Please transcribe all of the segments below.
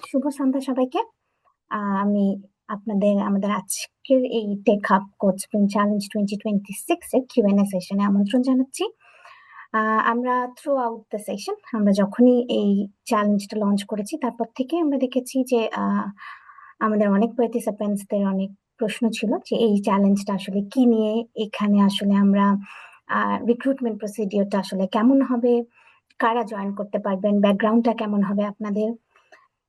শুভ সন্ধ্যা সবাইকে। আমি আমাদের আজকের এই Tech Hub Code Spring Challenge 2026 এর কিউএনএ সেশনে আমন্ত্রণ জানাচ্ছি। আমরা থ্রু আউট দ্য সেশন আমরা যখনই এই চ্যালেঞ্জটা লঞ্চ করেছি তারপর থেকে আমরা দেখেছি যে আমাদের অনেক পার্টিসিপেন্টসদের অনেক প্রশ্ন ছিল যে এই চ্যালেঞ্জটা আসলে কি নিয়ে, এখানে আসলে আমরা রিক্রুটমেন্ট প্রসিডিওরটা আসলে কেমন হবে, কারা জয়েন করতে পারবেন, ব্যাকগ্রাউন্ডটা কেমন হবে আপনাদের।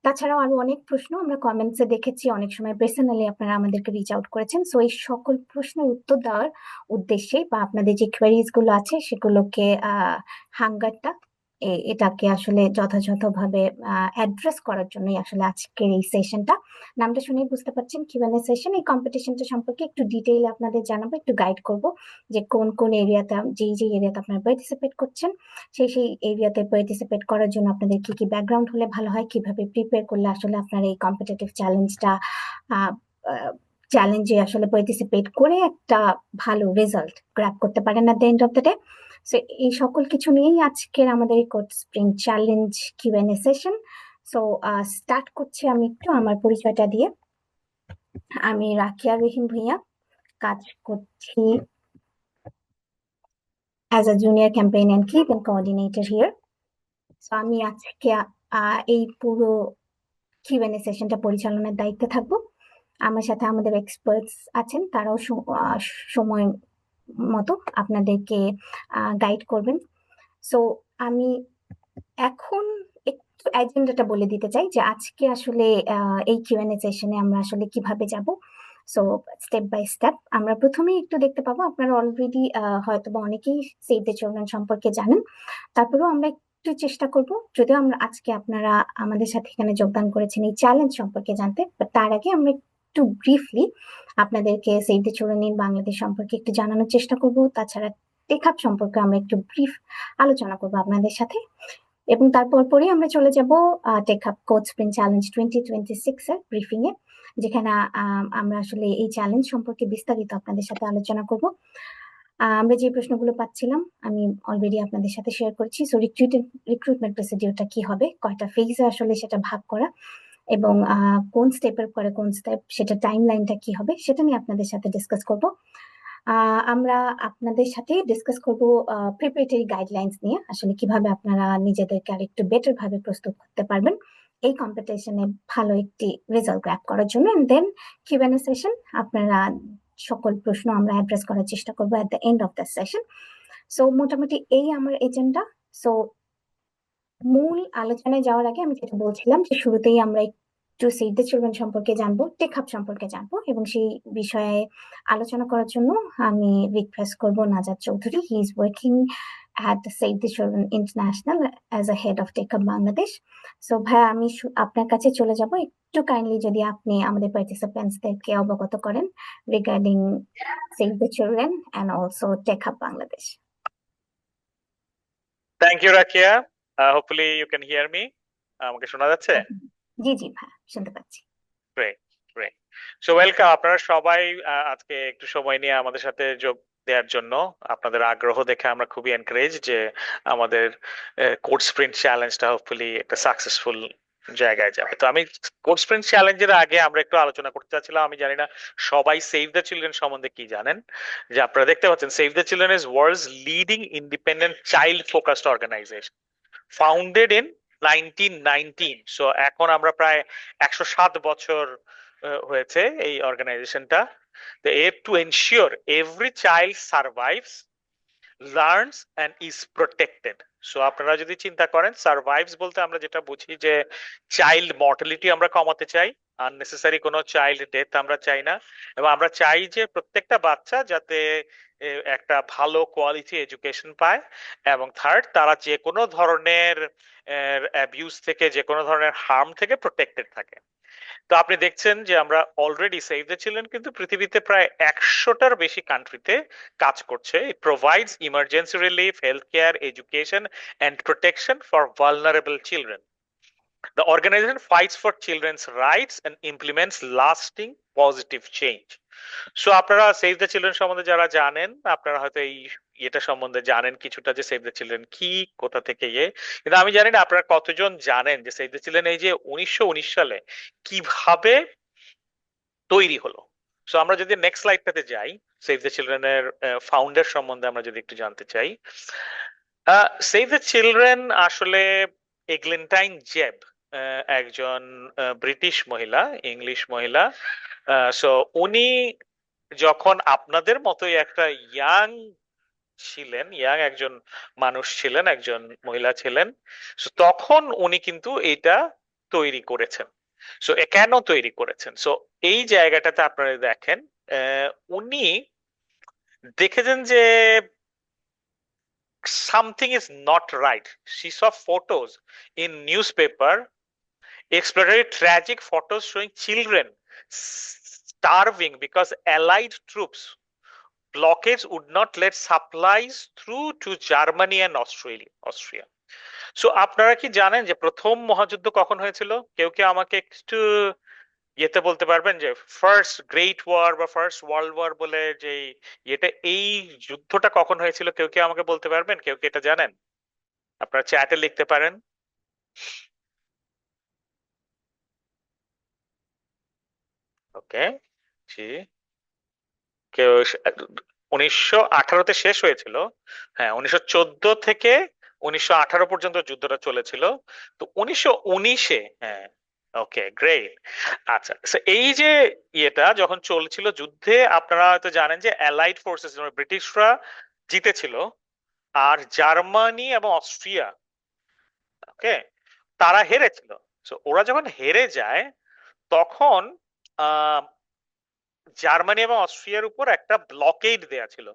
তাছাড়াও আরো অনেক প্রশ্ন আমরা কমেন্টসে দেখেছি, অনেক সময় পার্সোনালি আপনারা আমাদেরকে রিচ আউট করেছেন। সো এই সকল প্রশ্নের উত্তর দেওয়ার উদ্দেশ্যে বা আপনাদের যে কোয়েরিজ গুলো আছে সেগুলোকে হাঙ্গারটা এটাকে আসলে যথাযথভাবে অ্যাড্রেস করার জন্যই আসলে আজকের এই সেশনটা। নামটা শুনেই বুঝতে পারছেন কিউএনএ সেশন। এই কম্পিটিশনটা সম্পর্কে একটু ডিটেইল আপনাদের জানাবো, একটু গাইড করব যে কোন কোন এরিয়াতে, যে এরিয়াতে আপনারা পার্টিসিপেট করছেন সেই এরিয়াতে পার্টিসিপেট করার জন্য আপনাদের কি কি ব্যাকগ্রাউন্ড হলে ভালো হয়, কিভাবে প্রিপেয়ার করলে আসলে আপনারা এই কম্পিটিটিভ চ্যালেঞ্জে আসলে পার্টিসিপেট করে একটা ভালো রেজাল্ট গ্র্যাব করতে পারেন at the end of the day. So এই সকল কিছু নিয়েই আজকের আমাদের এই Code Spring Challenge Q and A session. So start করছি আমি একটু আমার পরিচয়টা দিয়ে। আমি রাকিয়া রহিম ভুঁইয়া, কাজ করছি as a junior campaign and clip and coordinator here. So আমি আজকে এই পুরো কিউএনএ সেশনটা পরিচালনার দায়িত্বে থাকবো। আমার সাথে আমাদের এক্সপার্টস আছেন, তারাও সময় মতো আপনাদেরকে গাইড করবেন। সো আমি এখন একটু এজেন্ডাটা বলে দিতে চাই যে আজকে আসলে এই কিউএনএ সেশনে আমরা আসলে কিভাবে যাব। সো স্টেপ বাই স্টেপ আমরা প্রথমেই একটু দেখতে পাবো, আপনারা অলরেডি হয়তো বা অনেকেই সেভ দ্য চিলড্রেন সম্পর্কে জানেন, তারপরেও আমরা একটু চেষ্টা করব, যদিও আমরা আজকে আপনারা আমাদের সাথে এখানে যোগদান করেছেন এই চ্যালেঞ্জ সম্পর্কে জানতে, বাট তার আগে আমরা একটু ব্রিফলি আপনাদেরকে save the children in Bangladesh সম্পর্কে একটু জানানোর চেষ্টা করব। তাছাড়া টেক হাব সম্পর্কে আমরা একটু ব্রিফ আলোচনা করবো আপনাদের সাথে, এবং তারপর পরই আমরা চলে যাব Tech Hub Code Spring Challenge 2026 এর ব্রিফিং এ, যেখানে আমরা আসলে এই চ্যালেঞ্জ সম্পর্কে বিস্তারিত আপনাদের সাথে আলোচনা করব। আমরা যে প্রশ্নগুলো পাচ্ছিলাম আমি অলরেডি আপনাদের সাথে শেয়ার করছি। সো রিক্রুটমেন্ট প্রসিডিওরটা কি হবে, কয়টা ফেজে আসলে সেটা ভাগ করা, এবং কোন স্টেপের পরে কোন স্টেপ, সেটা টাইম লাইনটা কি হবে, সেটা নিয়ে আপনাদের সাথে ডিসকাস করব। আমরা আপনাদের সাথে ডিসকাস করব প্রিপারেটরি গাইডলাইন্স নিয়ে, আসলে কিভাবে আপনারা নিজেদেরকে আরেকটু বেটার ভাবে প্রস্তুত করতে পারবেন এই কম্পিটিশনে ভালো একটি রেজাল্ট গ্র্যাব করার জন্য। এন্ড দেন কিউএনএ সেশন, আপনারা সকল প্রশ্ন আমরা অ্যাড্রেস করার চেষ্টা করবো এট the end of the session. So মোটামুটি এই আমার এজেন্ডা। সো মূল আলোচনায় যাওয়ার আগে আমি যেটা বলছিলাম যে শুরুতেই আমরা একটু সেভ দ্য চিলড্রেন সম্পর্কে জানবো, টেক হাব সম্পর্কে জানবো, এবং সেই বিষয়ে আলোচনা করার জন্য আমি রিকোয়েস্ট করব নাজাত চৌধুরী। হি is working at Save the Children International as a head of Take Up Bangladesh. So ভাই আমি আপনার কাছে চলে যাব, একটু কাইন্ডলি যদি আপনি আমাদের পার্টিসিপেন্টসদেরকে অবগত করেন regarding Save the Children and also Take Up Bangladesh. Thank you, Rakia. Hopefully you can hear me. আমাকে শোনা যাচ্ছে? জি জি ভাই, শুনতে পাচ্ছি। Great, great. So welcome. আপনারা সবাই আজকে একটু সময় নিয়ে আমাদের সাথে যোগ দেওয়ার জন্য। আপনাদের আগ্রহ দেখে আমরা খুবই এনকারেজ যে আমাদের কোড স্প্রিন্ট চ্যালেঞ্জটা হোপফুলি একটা সাকসেসফুল জায়গায় যাবে। তো আমি কোড স্প্রিন্ট চ্যালেঞ্জের আগে আমরা একটু আলোচনা করতে চাচ্ছিলাম, আমি জানি না সবাই সেভ দ্য চিলড্রেন সম্বন্ধে কি জানেন। যে আপনারা দেখতে পাচ্ছেন Save the Children is world's leading independent child focused organization, founded in 1919। So এখন আমরা প্রায় 107 বছর হয়েছে এই অর্গানাইজেশনটা। The aim to ensure every child survives, learns and is protected. So আপনারা যদি চিন্তা করেন সার্ভাইভস বলতে আমরা যেটা বুঝি যে চাইল্ড মর্টালিটি আমরা কমাতে চাই, আননেসেসারি কোনো চাইল্ড ডেথ আমরা চাই না, এবং আমরা চাই যে প্রত্যেকটা বাচ্চা যাতে একটা ভালো কোয়ালিটি এডুকেশন পায়, এবং থার্ড তারা যে কোনো ধরনের অ্যাবিউজ থেকে, যে কোনো ধরনের হার্ম থেকে প্রোটেক্টেড থাকে। তো আপনি দেখছেন যে আমরা অলরেডি সেভ দ্য চিলড্রেন কিন্তু পৃথিবীতে প্রায় 100টার বেশি কান্ট্রিতে কাজ করছে। It provides emergency relief, health care, education and protection for vulnerable children. The organization fights for children's rights and implements lasting positive change. So আপনারা সেভ দ্য চিলড্রেন সম্বন্ধে যারা জানেন, আপনারা হয়তো এই এটা সম্বন্ধে জানেন কিছুটা, যে সেভ দ্য চিলড্রেন কি, কোথা থেকে কিন্তু আমি জানি না আপনারা কতজন জানেন যে সেভ দ্য চিলড্রেন এই যে 1919 সালে কিভাবে তৈরি হলো। সো আমরা যদি নেক্সট স্লাইডটাতে যাই, সেভ দ্য চিলড্রেনের ফাউন্ডার সম্বন্ধে আমরা যদি একটু জানতে চাই। সেভ দ্য চিলড্রেন আসলে এগ্লেন্টাইন জেব, একজন ব্রিটিশ মহিলা, ইংলিশ মহিলা। সো উনি যখন আপনাদের মতোই একটা ইয়াং ছিলেন, ইয়াং একজন মানুষ ছিলেন, একজন মহিলা ছিলেন, সো তখন উনি কিন্তু এটা তৈরি করেছেন। সো কেন তৈরি করেছেন, সো এই জায়গাটাতে আপনারা দেখেন, উনি দেখেছেন যে something is not right. She saw photos in newspaper, exploratory tragic photos showing children starving because Allied troops blockades would not let supplies through to Germany and Austria. So আপনারা কি জানেন যে প্রথম মহাযুদ্ধ কখন হয়েছিল? কেউ কি আমাকে একটু ইয়েতে বলতে পারবেন যে ফার্স্ট গ্রেট ওয়ার বা ফার্স্ট ওয়ার্ল্ড ওয়ার বলে যে এই যুদ্ধটা কখন হয়েছিল? কেউ কি আমাকে বলতে পারবেন? কেউ কি এটা জানেন? আপনারা চ্যাটে লিখতে পারেন। ওকে, জি। কেউ 1918-তে শেষ হয়েছিল। হ্যাঁ, 1914 থেকে 1918 পর্যন্ত যুদ্ধটা চলেছিল। তো 1919-এ, হ্যাঁ, ওকে গ্রেট। আচ্ছা, so এই যে ইয়েটা যখন চলছিল যুদ্ধে, আপনারা হয়তো জানেন যে অ্যালাইড ফোর্সেস, ব্রিটিশরা জিতেছিল, আর জার্মানি এবং অস্ট্রিয়া, ওকে, তারা হেরেছিল। তো ওরা যখন হেরে যায় তখন আহ জার্মানি এবং অস্ট্রিয়ার উপর একটা ব্লকেড দেয়া ছিল।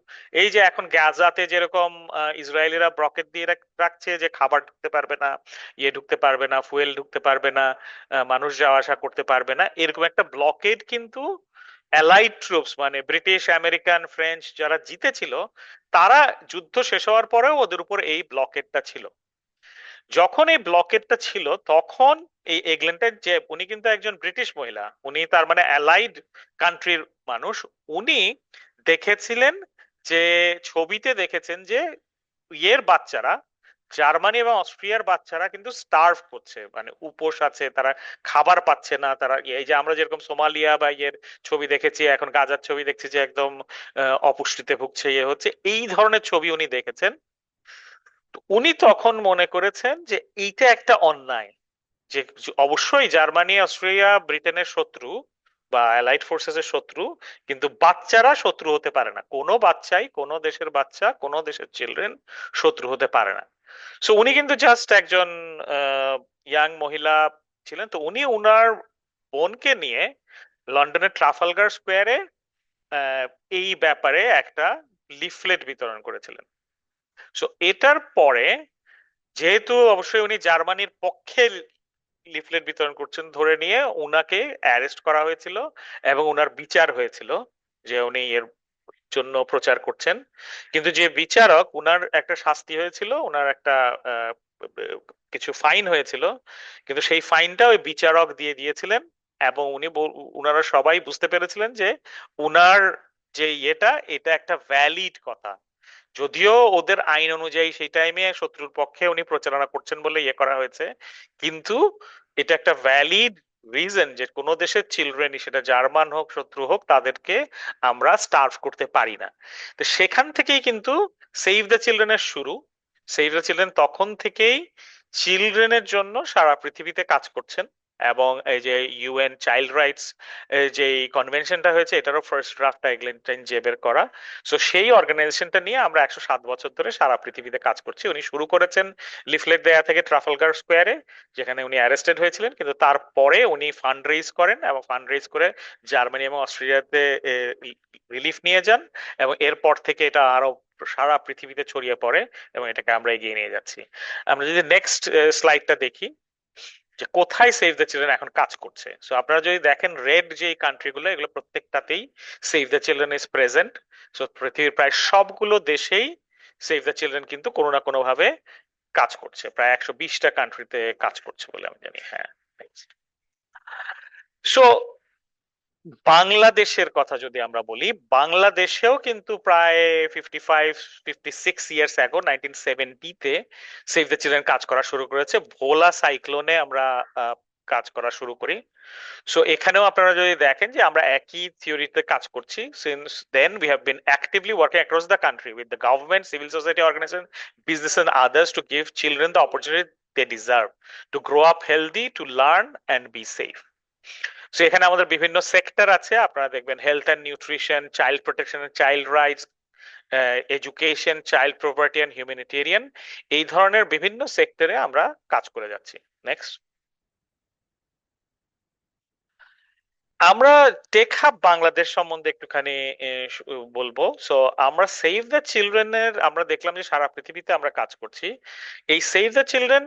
এই যে এখন গাজাতে যেরকম ইসরায়েলিরা ব্লকেড দিয়ে রাখছে যে খাবার ঢুকতে পারবে না, ঢুকতে পারবে না, ফুয়েল ঢুকতে পারবে না, মানুষ যাওয়া আসা করতে পারবে না, এরকম একটা ব্লকেড কিন্তু অ্যালাইড ট্রুপস মানে ব্রিটিশ, আমেরিকান, ফ্রেঞ্চ যারা জিতেছিল, তারা যুদ্ধ শেষ হওয়ার পরেও ওদের উপর এই ব্লকেডটা ছিল। যখন এই ব্লকেটটা ছিল তখন এই এগল্যান্ডের যে উনি কিন্তু একজন ব্রিটিশ মহিলা, উনি তার মানে অ্যালাইড কান্ট্রির মানুষ, উনি দেখেছিলেন যে ছবিতে দেখেছেন যে বাচ্চারা, জার্মানি এবং অস্ট্রিয়ার বাচ্চারা কিন্তু স্টার্ভ করছে, মানে উপোস আছে, তারা খাবার পাচ্ছে না, তারা এই যে আমরা যেরকম সোমালিয়া বা ছবি দেখেছি, এখন গাজার ছবি দেখছি যে একদম অপুষ্টিতে ভুগছে, হচ্ছে এই ধরনের ছবি উনি দেখেছেন। তো উনি তখন মনে করেছেন যে এইটা একটা অন্যায়, যে অবশ্যই জার্মানি, অস্ট্রিয়া, ব্রিটেনের শত্রু বা অ্যালাইড ফোর্সেস এর শত্রু, কিন্তু বাচ্চারা শত্রু হতে পারে না। কোনো বাচ্চাই, কোনো দেশের বাচ্চা, কোনো দেশের চিলড্রেন শত্রু হতে পারে না। সো উনি কিন্তু জাস্ট একজন ইয়াং মহিলা ছিলেন। তো উনি উনার বোনকে নিয়ে লন্ডনের ট্রাফালগার স্কোয়ারে এই ব্যাপারে একটা লিফলেট বিতরণ করেছিলেন। সো এটার পরে, যেহেতু অবশ্যই উনি জার্মানির পক্ষে লিফলেট বিতরণ করছেন ধরে নিয়ে, উনাকে অ্যারেস্ট করা হয়েছিল এবং উনার বিচার হয়েছিল যে উনি এর জন্য প্রচার করছেন। কিন্তু যে বিচারক, উনার একটা শাস্তি হয়েছিল, উনার একটা আহ, কিছু ফাইন হয়েছিল, কিন্তু সেই ফাইনটা ওই বিচারক দিয়ে দিয়েছিলেন। এবং উনারা সবাই বুঝতে পেরেছিলেন যে উনার যে এটা একটা ভ্যালিড কথা, যদিও ওদের আইন অনুযায়ী সেই টাইমে শত্রুর পক্ষে উনি প্রচারণা করছেন বলে করা হয়েছে, কিন্তু এটা একটা ভ্যালিড রিজন যে কোনো দেশের চিলড্রেনই, সেটা জার্মান হোক, শত্রু হোক, তাদেরকে আমরা স্টার্ভ করতে পারি না। তো সেখান থেকেই কিন্তু সেভ দ্য চিলড্রেনের শুরু। সেভ দ্য চিলড্রেন তখন থেকেই চিলড্রেনের জন্য সারা পৃথিবীতে কাজ করছেন। এবং এই যে ইউএন চাইল্ড রাইটস যে কনভেনশনটা হয়েছে, এটারও ফার্স্ট ড্রাফটটা এগলেন্টাইন জেবের করা। সো সেই অর্গানাইজেশনটা নিয়ে আমরা 107 বছর ধরে সারা পৃথিবীতে কাজ করছি। উনি শুরু করেছেন লিফলেট দেয়া থেকে ট্রাফালগার স্কোয়ারে, যেখানে উনি অ্যারেস্টেড হয়েছিলেন, কিন্তু তারপরে উনি ফান্ড রেইজ করেন এবং ফান্ড রেইজ করে জার্মানি এবং অস্ট্রেলিয়াতে রিলিফ নিয়ে যান। এবং এরপর থেকে এটা আরো সারা পৃথিবীতে ছড়িয়ে পড়ে এবং এটাকে আমরা এগিয়ে নিয়ে যাচ্ছি। আমরা যদি নেক্সট স্লাইডটা দেখি যে কোথায় সেভ দ্য চিলড্রেন এখন কাজ করছে, সো আপনারা যদি দেখেন রেড যে কান্ট্রি গুলো, এগুলো প্রত্যেকটাতেই Save the Children is present. So পৃথিবীর প্রায় সবগুলো দেশেই সেভ দ্য চিলড্রেন কিন্তু কোনো না কোনো ভাবে কাজ করছে, প্রায় 120টা কান্ট্রিতে কাজ করছে বলে আমি জানি। হ্যাঁ, সো বাংলাদেশের কথা যদি আমরা বলি, বাংলাদেশেও কিন্তু প্রায় 56 ইয়ার্স অ্যাগো 1970-তে সেভ দ্য চিলড্রেন কাজ করা শুরু করেছে। ভোলা সাইক্লোনে আমরা কাজ করা শুরু করি। সো এখানেও আপনারা যদি দেখেন যে আমরা একই থিওরিতে কাজ করছি। Since then we have been actively working across the country with the government, civil society organization, business and others to give children the opportunity they deserve to grow up healthy, to learn and be safe. So এখানে আমাদের বিভিন্ন sector আছে, আপনারা দেখবেন health and nutrition, child protection, child rights, education, child property and humanitarian, এই ধরনের বিভিন্ন সেক্টরে আমরা কাজ করে যাচ্ছি। নেক্সট, আমরা টেক হাব বাংলাদেশ সম্বন্ধে একটুখানি বলবো। সো আমরা সেভ দ্য চিলড্রেনের আমরা দেখলাম যে সারা পৃথিবীতে আমরা কাজ করছি। এই সেভ দ্য চিলড্রেন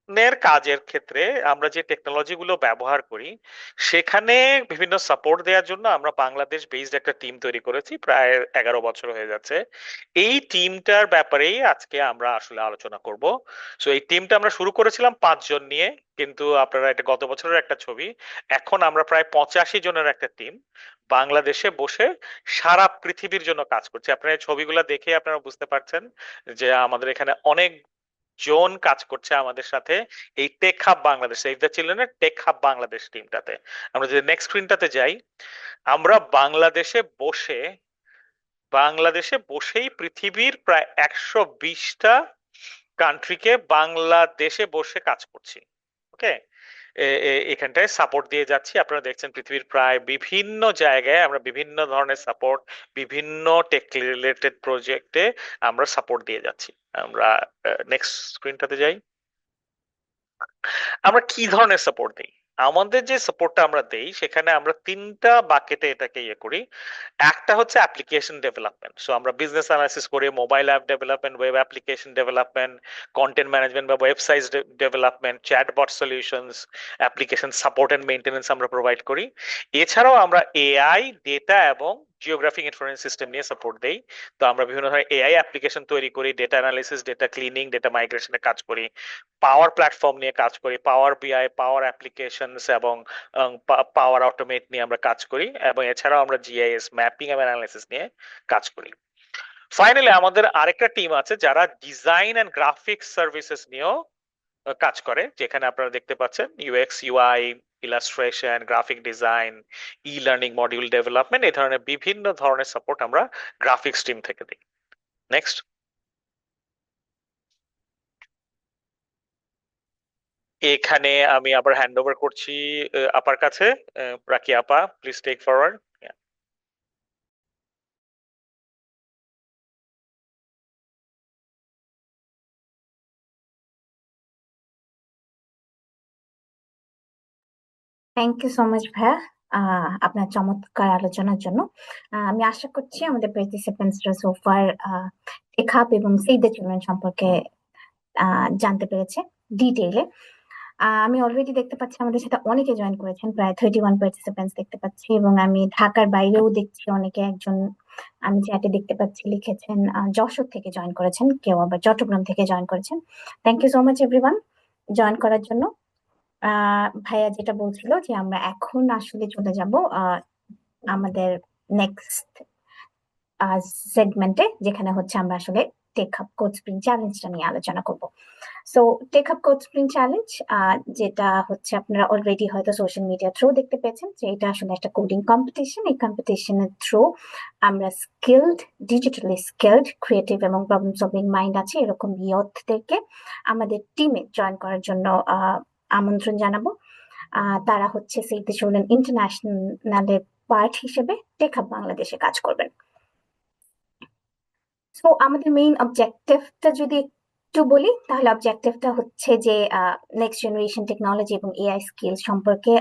এর কাজের ক্ষেত্রে আমরা যে টেকনোলজি গুলো ব্যবহার করি, সেখানে বিভিন্ন সাপোর্ট দেওয়ার জন্য আমরা বাংলাদেশ বেসড একটা টিম তৈরি করেছি, প্রায় 11 বছর হয়ে যাচ্ছে। এই টিমটার ব্যাপারেই আজকে আমরা আসলে আলোচনা করব। সো এই টিমটা আমরা শুরু করেছিলাম 5 জন নিয়ে, কিন্তু আপনারা এটা গত বছরের একটা ছবি। এখন আমরা প্রায় 85 জনের একটা টিম বাংলাদেশে বসে সারা পৃথিবীর জন্য কাজ করছি। আপনারা এই ছবিগুলো দেখে আপনারা বুঝতে পারছেন যে আমাদের এখানে অনেক জন কাজ করছে আমাদের সাথে এই Tech Hub Bangladesh, Save the চিলড্রেনের টেক হাব বাংলাদেশ টিমটাতে। আমরা যদি নেক্সট স্ক্রিনটাতে যাই, আমরা বাংলাদেশে বসেই পৃথিবীর প্রায় 120টা কান্ট্রিকে বাংলাদেশে বসে কাজ করছি। ওকে, এখানটায় সাপোর্ট দিয়ে যাচ্ছি। আপনারা দেখছেন পৃথিবীর প্রায় বিভিন্ন জায়গায় আমরা বিভিন্ন ধরনের সাপোর্ট, বিভিন্ন টেক রিলেটেড প্রজেক্টে আমরা সাপোর্ট দিয়ে যাচ্ছি। আমরা নেক্সট স্ক্রিনটাতে যাই। আমরা কি ধরনের সাপোর্ট দিই? আমাদের যে সাপোর্টটা আমরা দেই সেখানে আমরা 3টা বাকেটে এটাকে ইয়ে করি। একটা হচ্ছে অ্যাপ্লিকেশন ডেভেলপমেন্ট। সো আমরা বিজনেস অ্যানালাইসিস করি, mobile app development, web application development, content management বা website development, chatbot solutions, application support and maintenance আমরা প্রোভাইড করি। এছাড়াও আমরা এআই, ডেটা এবং জিওগ্রাফিক ইনফরমেশন সিস্টেম নিয়ে সাপোর্ট দেই। তো আমরা বিভিন্ন ধরনের এআই অ্যাপ্লিকেশন তৈরি করি, data analysis, data cleaning, data মাইগ্রেশনে কাজ করি, পাওয়ার প্ল্যাটফর্ম নিয়ে কাজ করি, পাওয়ার বিআই, পাওয়ার অ্যাপ্লিকেশনস এবং পাওয়ার অটোমেট নিয়ে আমরা কাজ করি, এবং এছাড়াও আমরা জিআইএস ম্যাপিং এবং অ্যানালাইসিস নিয়ে কাজ করি। ফাইনালি আমাদের আরেকটা টিম আছে যারা ডিজাইন এন্ড গ্রাফিক্স সার্ভিসেস নিয়েও কাজ করে, যেখানে আপনারা দেখতে পাচ্ছেন UX, UI, illustration, graphic design, e learning module development, এই ধরনের বিভিন্ন ধরনের সাপোর্ট আমরা গ্রাফিক্স টিম থেকে দিই। নেক্সট, এখানে আমি আবার হ্যান্ড ওভার করছি আপার কাছে। রাকি আপা, please take forward. Thank you so much ভাইয়া, আপনার চমৎকার আলোচনার জন্য। আমি আশা করছি আমাদের পার্টিসিপেন্টসরা সোফার টেক হাব এবং সেভ দ্য চিলড্রেন সম্পর্কে জানতে পেরেছে ডিটেইলে। আমি অলরেডি দেখতে পাচ্ছি আমাদের সাথে অনেকে জয়েন করেছেন, প্রায় 31 পার্টিসিপেন্টস দেখতে পাচ্ছি, এবং আমি ঢাকার বাইরেও দেখছি অনেকে। একজন আমি চ্যাটে দেখতে পাচ্ছি লিখেছেন যশোর থেকে জয়েন করেছেন, কেউ আবার চট্টগ্রাম থেকে জয়েন করেছেন। Thank you so much everyone join করার জন্য। ভাইয়া যেটা বলছিল যে আমরা এখন আসলে চলে যাব আমাদের নেক্সট সেগমেন্টে, যেখানে হচ্ছে আমরা আসলে টেক হাব কোড স্প্রিং চ্যালেঞ্জটা নিয়ে আলোচনা করব। So Tech Hub Code Spring Challenge, যেটা হচ্ছে আপনারা অলরেডি হয়তো সোশ্যাল মিডিয়া থ্রু দেখতে পেয়েছেন, যে এটা আসলে একটা কোডিং কম্পিটিশন। এই কম্পিটিশনের থ্রু আমরা স্কিলড, ডিজিটালি স্কিলড, ক্রিয়েটিভ এবং প্রবলেম সলভিং মাইন্ড আছে এরকম ইয়থদেরকে আমাদের টিমে জয়েন করার জন্য আমন্ত্রণ জানাবো। তারা হচ্ছে সেভ দ্য চিলড্রেন ইন্টারন্যাশনালের পার্ট হিসেবে টেক হাব বাংলাদেশে কাজ করবেন। সো আমাদের মেইন অবজেক্টিভটা যদি একটু বলি, তাহলে অবজেক্টিভটা হচ্ছে যে নেক্সট জেনারেশন টেকনোলজি এবং এআই স্কিল সম্পর্কে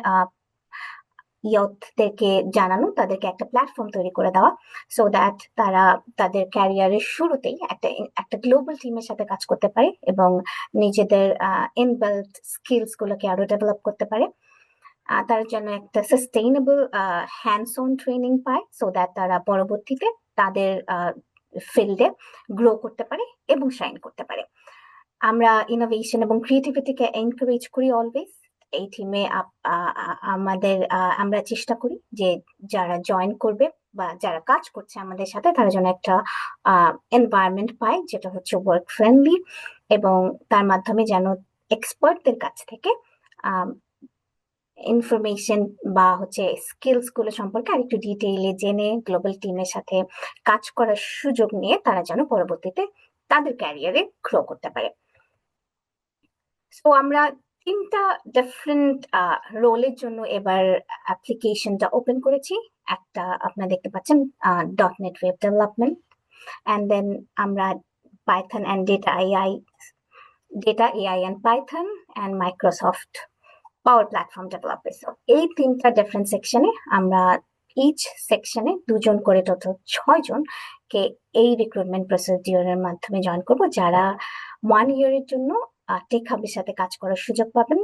ইয়থদেরকে জানানো, তাদেরকে একটা প্ল্যাটফর্ম তৈরি করে দেওয়া, সো দ্যাট তারা তাদের ক্যারিয়ারের শুরুতেই একটা গ্লোবাল টিমের সাথে কাজ করতে পারে এবং নিজেদের ইনবিল্ট স্কিলস গুলোকে আরো ডেভেলপ করতে পারে। তার জন্য একটা সাস্টেইনেবল হ্যান্ডস অন ট্রেনিং পায়, সো দ্যাট তারা পরবর্তীতে তাদের ফিল্ডে গ্রো করতে পারে এবং শাইন করতে পারে। আমরা ইনোভেশন এবং ক্রিয়েটিভিটিকে এনকারেজ করি অলওয়েজ। এই টিমে আমাদের আমরা চেষ্টা করি যে যারা জয়েন করবে বা যারা কাজ করছে আমাদের সাথে তারা যেন একটা এনভায়রনমেন্ট পায় যেটা হচ্ছে ওয়ার্ক ফ্রেন্ডলি, এবং তার মাধ্যমে যেন এক্সপার্টদের কাছ থেকে ইনফরমেশন বা হচ্ছে স্কিলস গুলো সম্পর্কে আরেকটু ডিটেইলে জেনে গ্লোবাল টিমের সাথে কাজ করার সুযোগ নিয়ে তারা যেন পরবর্তীতে তাদের ক্যারিয়ারে গ্রো করতে পারে। সো আমরা 3টা ডিফারেন্ট রোলের জন্য এবার অ্যাপ্লিকেশনটা ওপেন করেছি। একটা আপনারা দেখতে পাচ্ছেন .NET web development, and then আমরা Python and data AI and Python and Microsoft Power Platform developer. So এই 3টা ডিফারেন্ট সেকশনে আমরা ইচ সেকশনে 2জন করে টোটাল 6জন কে এই রিক্রুটমেন্ট প্রসিডিওরের মাধ্যমে জয়েন করব, যারা 1 ইয়ারের জন্য টেক হাবের সাথে কাজ করার সুযোগ পাবেন,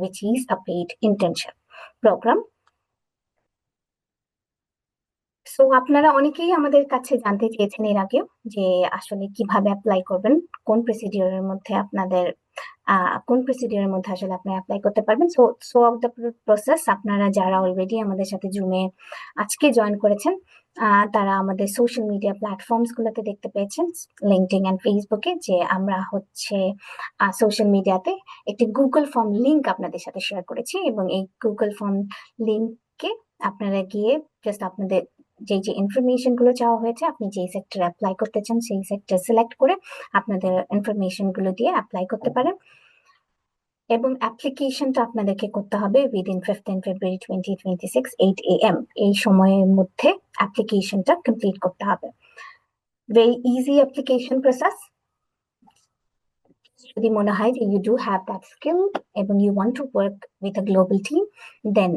which is a paid internship program. So আপনারা অনেকেই আমাদের কাছে জানতে চেয়েছেন এর আগেও যে আসলে কিভাবে অ্যাপ্লাই করবেন, কোন প্রসিডিওরের মধ্যে আসলে আপনি অ্যাপ্লাই করতে পারবেন। সো অফ দ্য প্রসেস, আপনারা যারা অলরেডি আমাদের সাথে জুমে আজকে জয়েন করেছেন তারা আমাদের সোশ্যাল মিডিয়া প্ল্যাটফর্মস গুলোতে দেখতে পেয়েছেন, লিঙ্কডইন এন্ড ফেসবুকে, যে আমরা হচ্ছে সোশ্যাল মিডিয়াতে একটি গুগল ফর্ম লিংক আপনাদের সাথে শেয়ার করেছি, এবং এই গুগল ফর্ম লিংকে আপনারা গিয়ে জাস্ট আপনাদের যে ইনফরমেশন গুলো চাওয়া হয়েছে, আপনি যে সেক্টরে অ্যাপ্লাই করতে চান সেই সেক্টর সিলেক্ট করে আপনাদের ইনফরমেশন গুলো দিয়ে অ্যাপ্লাই করতে পারেন। এবং অ্যাপ্লিকেশনটা আপনাদেরকে করতে হবে উইদিন 15 ফেব্রুয়ারি 2026 8 AM। এই সময়ের মধ্যে অ্যাপ্লিকেশনটা কমপ্লিট করতে হবে। Very easy application process. যদি মনে হয় যে you do have that skill এবং you want to work with a global team, then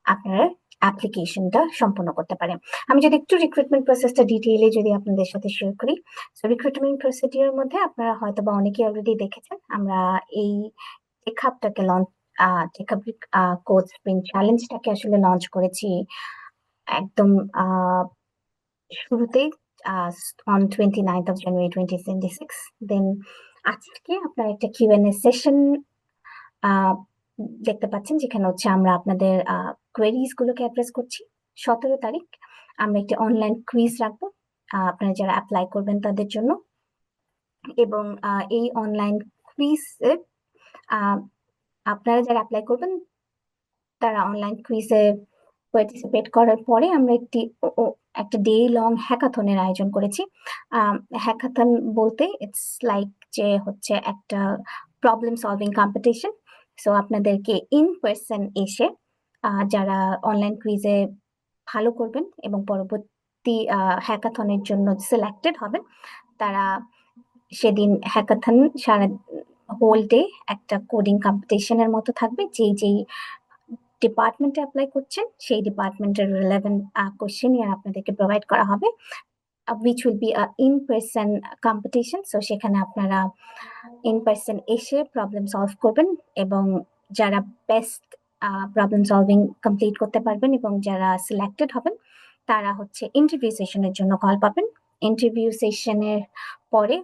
আপনারা অ্যাপ্লিকেশনটা সম্পন্ন করতে পারেন। আমি যদি একটু রিক্রুটমেন্ট প্রসেসটা ডিটেইলে যদি আপনাদের সাথে শেয়ার করি, সো রিক্রুটমেন্ট প্রসিডিওর মধ্যে আপনারা হয়তো বা অনেকেই অলরেডি দেখেছেন, আমরা এই টেক হাবটাকে launch Tech Hub Code Spring চ্যালেঞ্জটাকে আসলে লঞ্চ করেছি একদম শুরুতেই অন 29th of January 2026। দেন আজকে আপনার একটা কিউএনএ সেশন দেখতে পাচ্ছেন, যেখানে হচ্ছে আমরা আপনাদের কোয়েরিজ গুলোকে অ্যাড্রেস করছি। 17 তারিখ আমরা একটি অনলাইন কুইজ রাখবো আপনারা যারা অ্যাপ্লাই করবেন তাদের জন্য, এবং এই অনলাইন কুইজে আপনারা যারা অ্যাপ্লাই করবেন তারা অনলাইন কুইজে পার্টিসিপেট করার পরে আমরা একটা ডে লং হ্যাকাথনের আয়োজন করেছি। হ্যাকাথন বলতে ইটস লাইক যে হচ্ছে একটা প্রবলেম সলভিং কম্পিটিশন। সো আপনাদেরকে ইন পার্সন এসে যারা অনলাইন কুইজে ভালো করবেন এবং পরবর্তী হ্যাকাথনের জন্য সিলেক্টেড হবেন, তারা সেদিন হ্যাকাথন সারা হোল ডে একটা কোডিং কম্পিটিশনের মতো থাকবে। যেই ডিপার্টমেন্টে অ্যাপ্লাই করছেন সেই ডিপার্টমেন্টের রিলেভেন্ট কোশ্চেনিয়ার আপনাদেরকে প্রোভাইড করা হবে, which will be a in-person competition. So সেখানে আপনারা ইন পার্সন এসে প্রবলেম সলভ করবেন, এবং যারা বেস্ট প্রবলেম সলভিং কমপ্লিট করতে পারবেন এবং যারা সিলেক্টেড হবেন তারা হচ্ছে ইন্টারভিউ সেশনের জন্য কল পাবেন। ইন্টারভিউ সেশনের পরে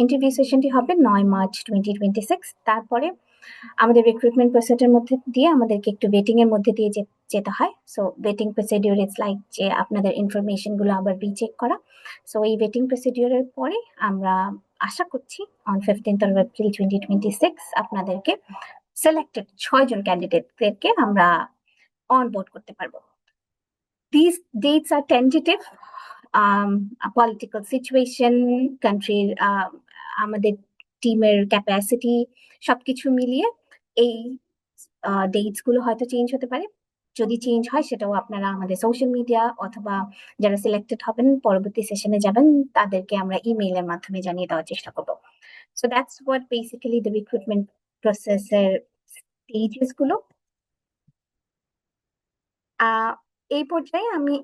ইন্টারভিউ সেশনটি হবে 9 মার্চ 2026। তারপরে আমাদের রিক্রুটমেন্ট প্রসেসের মধ্যে দিয়ে আমাদেরকে একটু ওয়েটিং এর মধ্যে দিয়ে যেতে হয়। So waiting procedure is like যে আপনাদের ইনফরমেশন গুলো আবার রিচেক করা। সো এই ওয়েটিং প্রসিডিওরের পরে আমরা আশা করছি অন 15th of April 2026 আপনাদেরকে সিলেক্টেড 6জন ক্যান্ডিডেটদেরকে আমরা অনবোর্ড করতে পারবো। These dates are tentative. Political situation, countryর আমাদের টিমের ক্যাপাসিটি সবকিছু মিলিয়ে এই ডেটস গুলো হয়তো চেঞ্জ হতে পারে। যদি চেঞ্জ হয় সেটাও আপনারা আমাদের সোশ্যাল মিডিয়া অথবা যারা সিলেক্টেড হবেন পরবর্তী সেশনে যাবেন তাদেরকে আমরা ইমেইলের মাধ্যমে জানিয়ে দেওয়ার চেষ্টা করব। So that's what basically the recruitment প্রসেসের স্টেজেস গুলো। এই পর্যায়ে আমি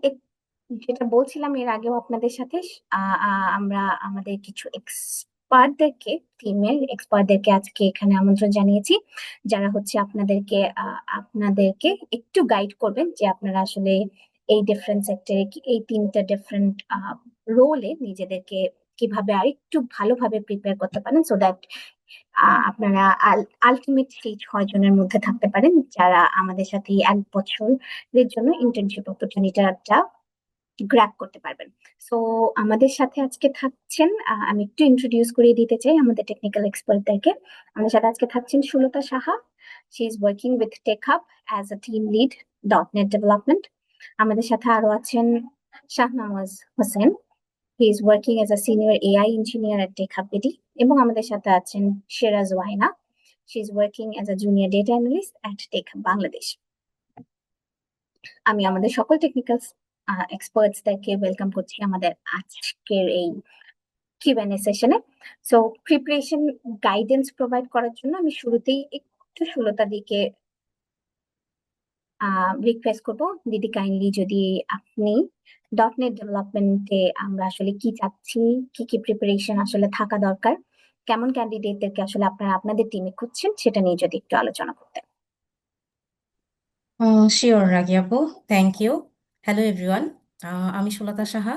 যেটা বলছিলাম এর আগেও আপনাদের সাথে, আমরা আমাদের কিছু এক্সপার্টদেরকে আজকে এখানে আমন্ত্রণ জানিয়েছি, যারা হচ্ছে আপনাদেরকে একটু গাইড করবেন যে আপনারা আসলে এই ডিফারেন্ট সেক্টরে এই 3টা ডিফারেন্ট রোলে নিজেদেরকে কিভাবে আরেকটু ভালোভাবে প্রিপেয়ার করতে পারেন, সো দ্যাট আপনারা আলটিমেটলি 6 জনের মধ্যে থাকতে পারেন যারা আমাদের সাথে এই 1 বছরের জন্য ইন্টার্নশিপ অপরচুনিটিটা গ্র্যাব করতে পারবেন। সো আমাদের সাথে আজকে থাকছেন, আমি একটু ইন্ট্রোডিউস করিয়ে দিতে চাই আমাদের টেকনিক্যাল এক্সপার্টদেরকে। আমাদের সাথে আজকে থাকছেন Sulata Saha. She is working with Tech Hub as a team lead .NET development. আমাদের সাথে আরো আছেন Shahnamaz Hossain. He is working as a senior AI engineer at Tech Hub BD. এবং আমাদের সাথে আছেন Seraj Wahina. She is working as a junior data analyst at Tech Hub Bangladesh. আমি আমাদের সকল টেকনিক্যাল এক্সপার্টসদেরকে ওয়েলকাম করছি আমাদের আজকের এই কিউএনএ সেশনে। সো প্রিপারেশন গাইডেন্স প্রোভাইড করার জন্য আমি শুরুতেই একটু সুলতা দিকে রিকোয়েস্ট করব, দিদি কাইন্ডলি যদি আপনি .NET ডেভেলপমেন্টে আমরা আসলে কি চাচ্ছি, কি কি প্রিপারেশন আসলে থাকা দরকার, কেমন ক্যান্ডিডেটদেরকে আসলে আপনারা আপনাদের টিমে খুঁজছেন, সেটা নিয়ে যদি একটু আলোচনা করতেন। শিওর রাগি আপু, থ্যাংক ইউ। হ্যালো এভরিওয়ান, আমি সুলতা সাহা।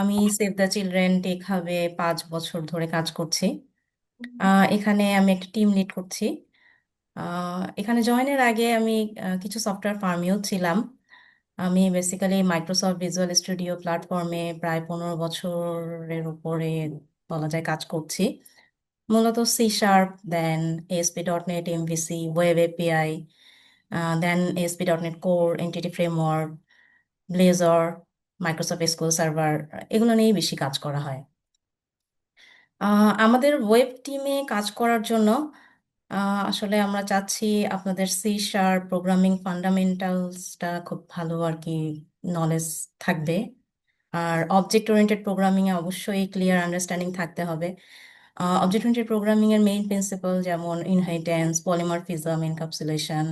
আমি সেভ দ্য চিলড্রেন টেক হাবে 5 বছর ধরে কাজ করছি। এখানে আমি একটা টিম লিড করছি। এখানে জয়েনের আগে আমি কিছু সফটওয়্যার ফার্মেও ছিলাম। আমি বেসিক্যালি মাইক্রোসফট ভিজুয়াল স্টুডিও প্ল্যাটফর্মে প্রায় 15 বছরের উপরে বলা যায় কাজ করছি। মূলত C#, then ASP.NET MVC, web API, then ASP.NET Core, Entity Framework, Blazor, Microsoft SQL Server, এগুলো নিয়েই বেশি কাজ করা হয়। আমাদের ওয়েব টিমে কাজ করার জন্য আসলে আমরা চাচ্ছি আপনাদের C# প্রোগ্রামিং ফান্ডামেন্টালসটা খুব ভালো আর কি নলেজ থাকবে। আর অবজেক্ট ওরিয়েন্টেড প্রোগ্রামিং এ অবশ্যই ক্লিয়ার আন্ডারস্ট্যান্ডিং থাকতে হবে। অবজেক্ট ওরিয়েন্টেড প্রোগ্রামিং এর মেইন প্রিন্সিপাল যেমন ইনহেরিটেন্স, পলিমরফিজম, এনক্যাপসুলেশন,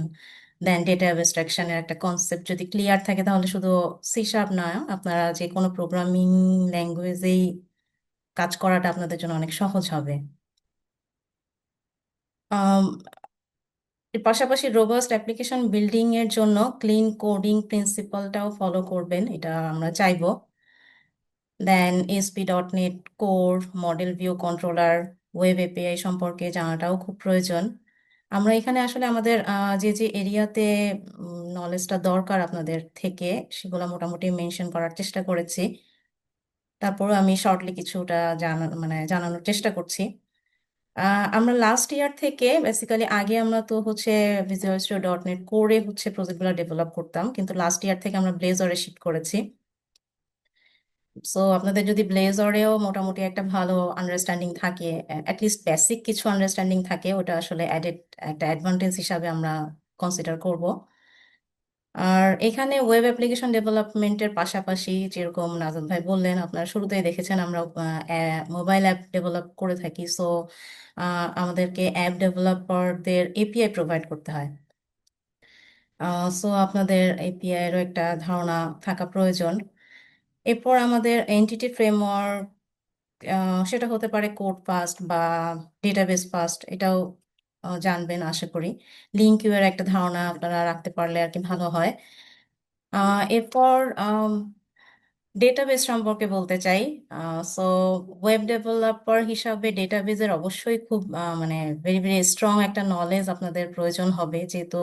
দেন ডেটা অ্যাবস্ট্রাকশনের একটা কনসেপ্ট যদি ক্লিয়ার থাকে তাহলে শুধু C# নয়, আপনারা যে কোনো প্রোগ্রামিং ল্যাঙ্গুয়েজেই কাজ করাটা আপনাদের জন্য অনেক সহজ হবে। আম, এর পাশাপাশি রোবাস্ট অ্যাপ্লিকেশন বিল্ডিং এর জন্য ক্লিন কোডিং প্রিন্সিপালটাও ফলো করবেন, এটা আমরা চাইবো। দেন ASP.NET core, model view controller, web API সম্পর্কে জানাটাও খুব প্রয়োজন। আমরা এখানে আসলে আমাদের যে যে এরিয়াতে নলেজটা দরকার আপনাদের থেকে সেগুলো মোটামুটি মেনশন করার চেষ্টা করেছি। তারপরও আমি শর্টলি কিছুটা জানানোর চেষ্টা করছি। আমরা লাস্ট ইয়ার থেকে বেসিক্যালি আগে আমরা তো হচ্ছে ভিজুয়াল স্টুডিও .NET কোরে হচ্ছে প্রজেক্টগুলো ডেভেলপ করতাম, কিন্তু লাস্ট ইয়ার থেকে আমরা ব্লেজরে শিফট করেছি। সো আপনাদের যদি ব্লেজরেও মোটামুটি একটা ভালো আন্ডারস্ট্যান্ডিং থাকে, অ্যাটলিস্ট বেসিক কিছু আন্ডারস্ট্যান্ডিং থাকে, ওটা আসলে অ্যাডেড একটা অ্যাডভান্টেজ হিসাবে আমরা কনসিডার করব। আর এখানে ওয়েব অ্যাপ্লিকেশন ডেভেলপমেন্টের পাশাপাশি যেরকম নাজম ভাই বললেন, আপনারা শুরুতেই দেখেছেন আমরা মোবাইল অ্যাপ ডেভেলপ করে থাকি। সো আমাদেরকে অ্যাপ ডেভেলপারদের এপিআই প্রোভাইড করতে হয়। সো আপনাদের এপিআই এরও একটা ধারণা থাকা প্রয়োজন। এরপর আমাদের এন্টিটি ফ্রেমওয়ার্ক, সেটা হতে পারে কোড ফাস্ট বা ডেটাবেস ফাস্ট, এটাও জানবেন আশা করি। লিঙ্ক কিউ এর একটা ধারণা আপনারা রাখতে পারলে আর কি ভালো হয়। এরপর ডেটাবেস সম্পর্কে বলতে চাই। সো ওয়েব ডেভেলপার হিসাবে ডেটাবেজের অবশ্যই খুব মানে ভেরি ভেরি স্ট্রং একটা নলেজ আপনাদের প্রয়োজন হবে, যেহেতু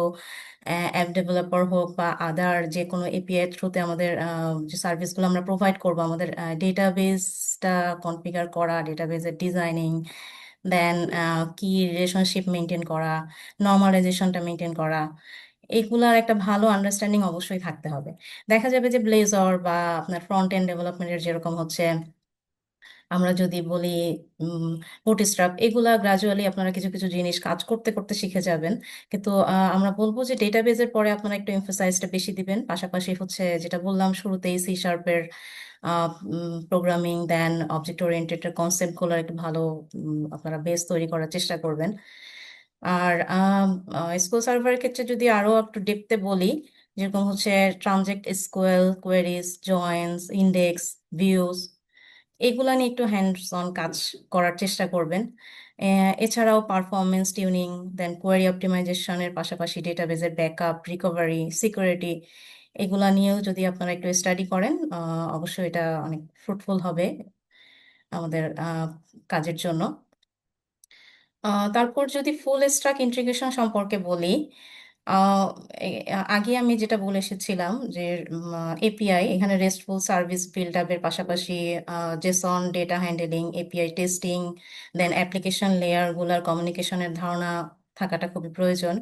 অ্যাপ ডেভেলপার হোক বা আদার যে কোনো এপিআই থ্রুতে আমাদের যে সার্ভিসগুলো আমরা প্রোভাইড করব, আমাদের ডেটাবেসটা কনফিগার করা, ডেটাবেসের ডিজাইনিং, দেন কি রিলেশনশিপ মেনটেন করা, নর্মালাইজেশনটা মেনটেন করা, এগুলার একটা ভালো আন্ডারস্ট্যান্ডিং অবশ্যই থাকতে হবে। দেখা যাবে যে ব্লেজর বা আপনার ফ্রন্ট এন্ড ডেভেলপমেন্টের যেরকম হচ্ছে আমরা যদি বলি বুটস্ট্র্যাপ, এগুলা গ্রাজুয়ালি আপনারা কিছু কিছু জিনিস কাজ করতে করতে শিখে যাবেন। কিন্তু আমরা বলবো যে ডেটাবেজের পরে আপনারা একটু এমফাসাইজটা বেশি দিবেন। পাশাপাশি হচ্ছে যেটা বললাম শুরুতেই C#-এর programming, then object oriented concept গুলোর একটা ভালো আপনারা বেস তৈরি করার চেষ্টা করবেন। আর এসকিউএল সার্ভারের ক্ষেত্রে যদি আরো একটু ডেপথে বলি, যেরকম হচ্ছে transact SQL, queries, joins, index, views, এগুলা নিয়ে একটু হ্যান্ডস অন কাজ করার চেষ্টা করবেন। এছাড়াও পারফরমেন্স টিউনিং, দেন কোয়েরি অপটিমাইজেশনের পাশাপাশি ডেটাবেজের ব্যাকআপ, রিকভারি, সিকিউরিটি, এগুলা নিয়েও যদি আপনারা একটু স্টাডি করেন অবশ্যই এটা অনেক ফ্রুটফুল হবে। আমাদের কাজের জন্য। তারপর যদি ফুল স্ট্যাক ইন্টিগ্রেশন সম্পর্কে বলি, আহ, আগে আমি যেটা বলে এসেছিলাম যে এপিআই, এখানে রেস্টফুল সার্ভিস বিল্ড আপের পাশাপাশি JSON data handling, API testing, then application layer গুলার কমিউনিকেশনের ধারণা থাকাটা খুবই প্রয়োজন।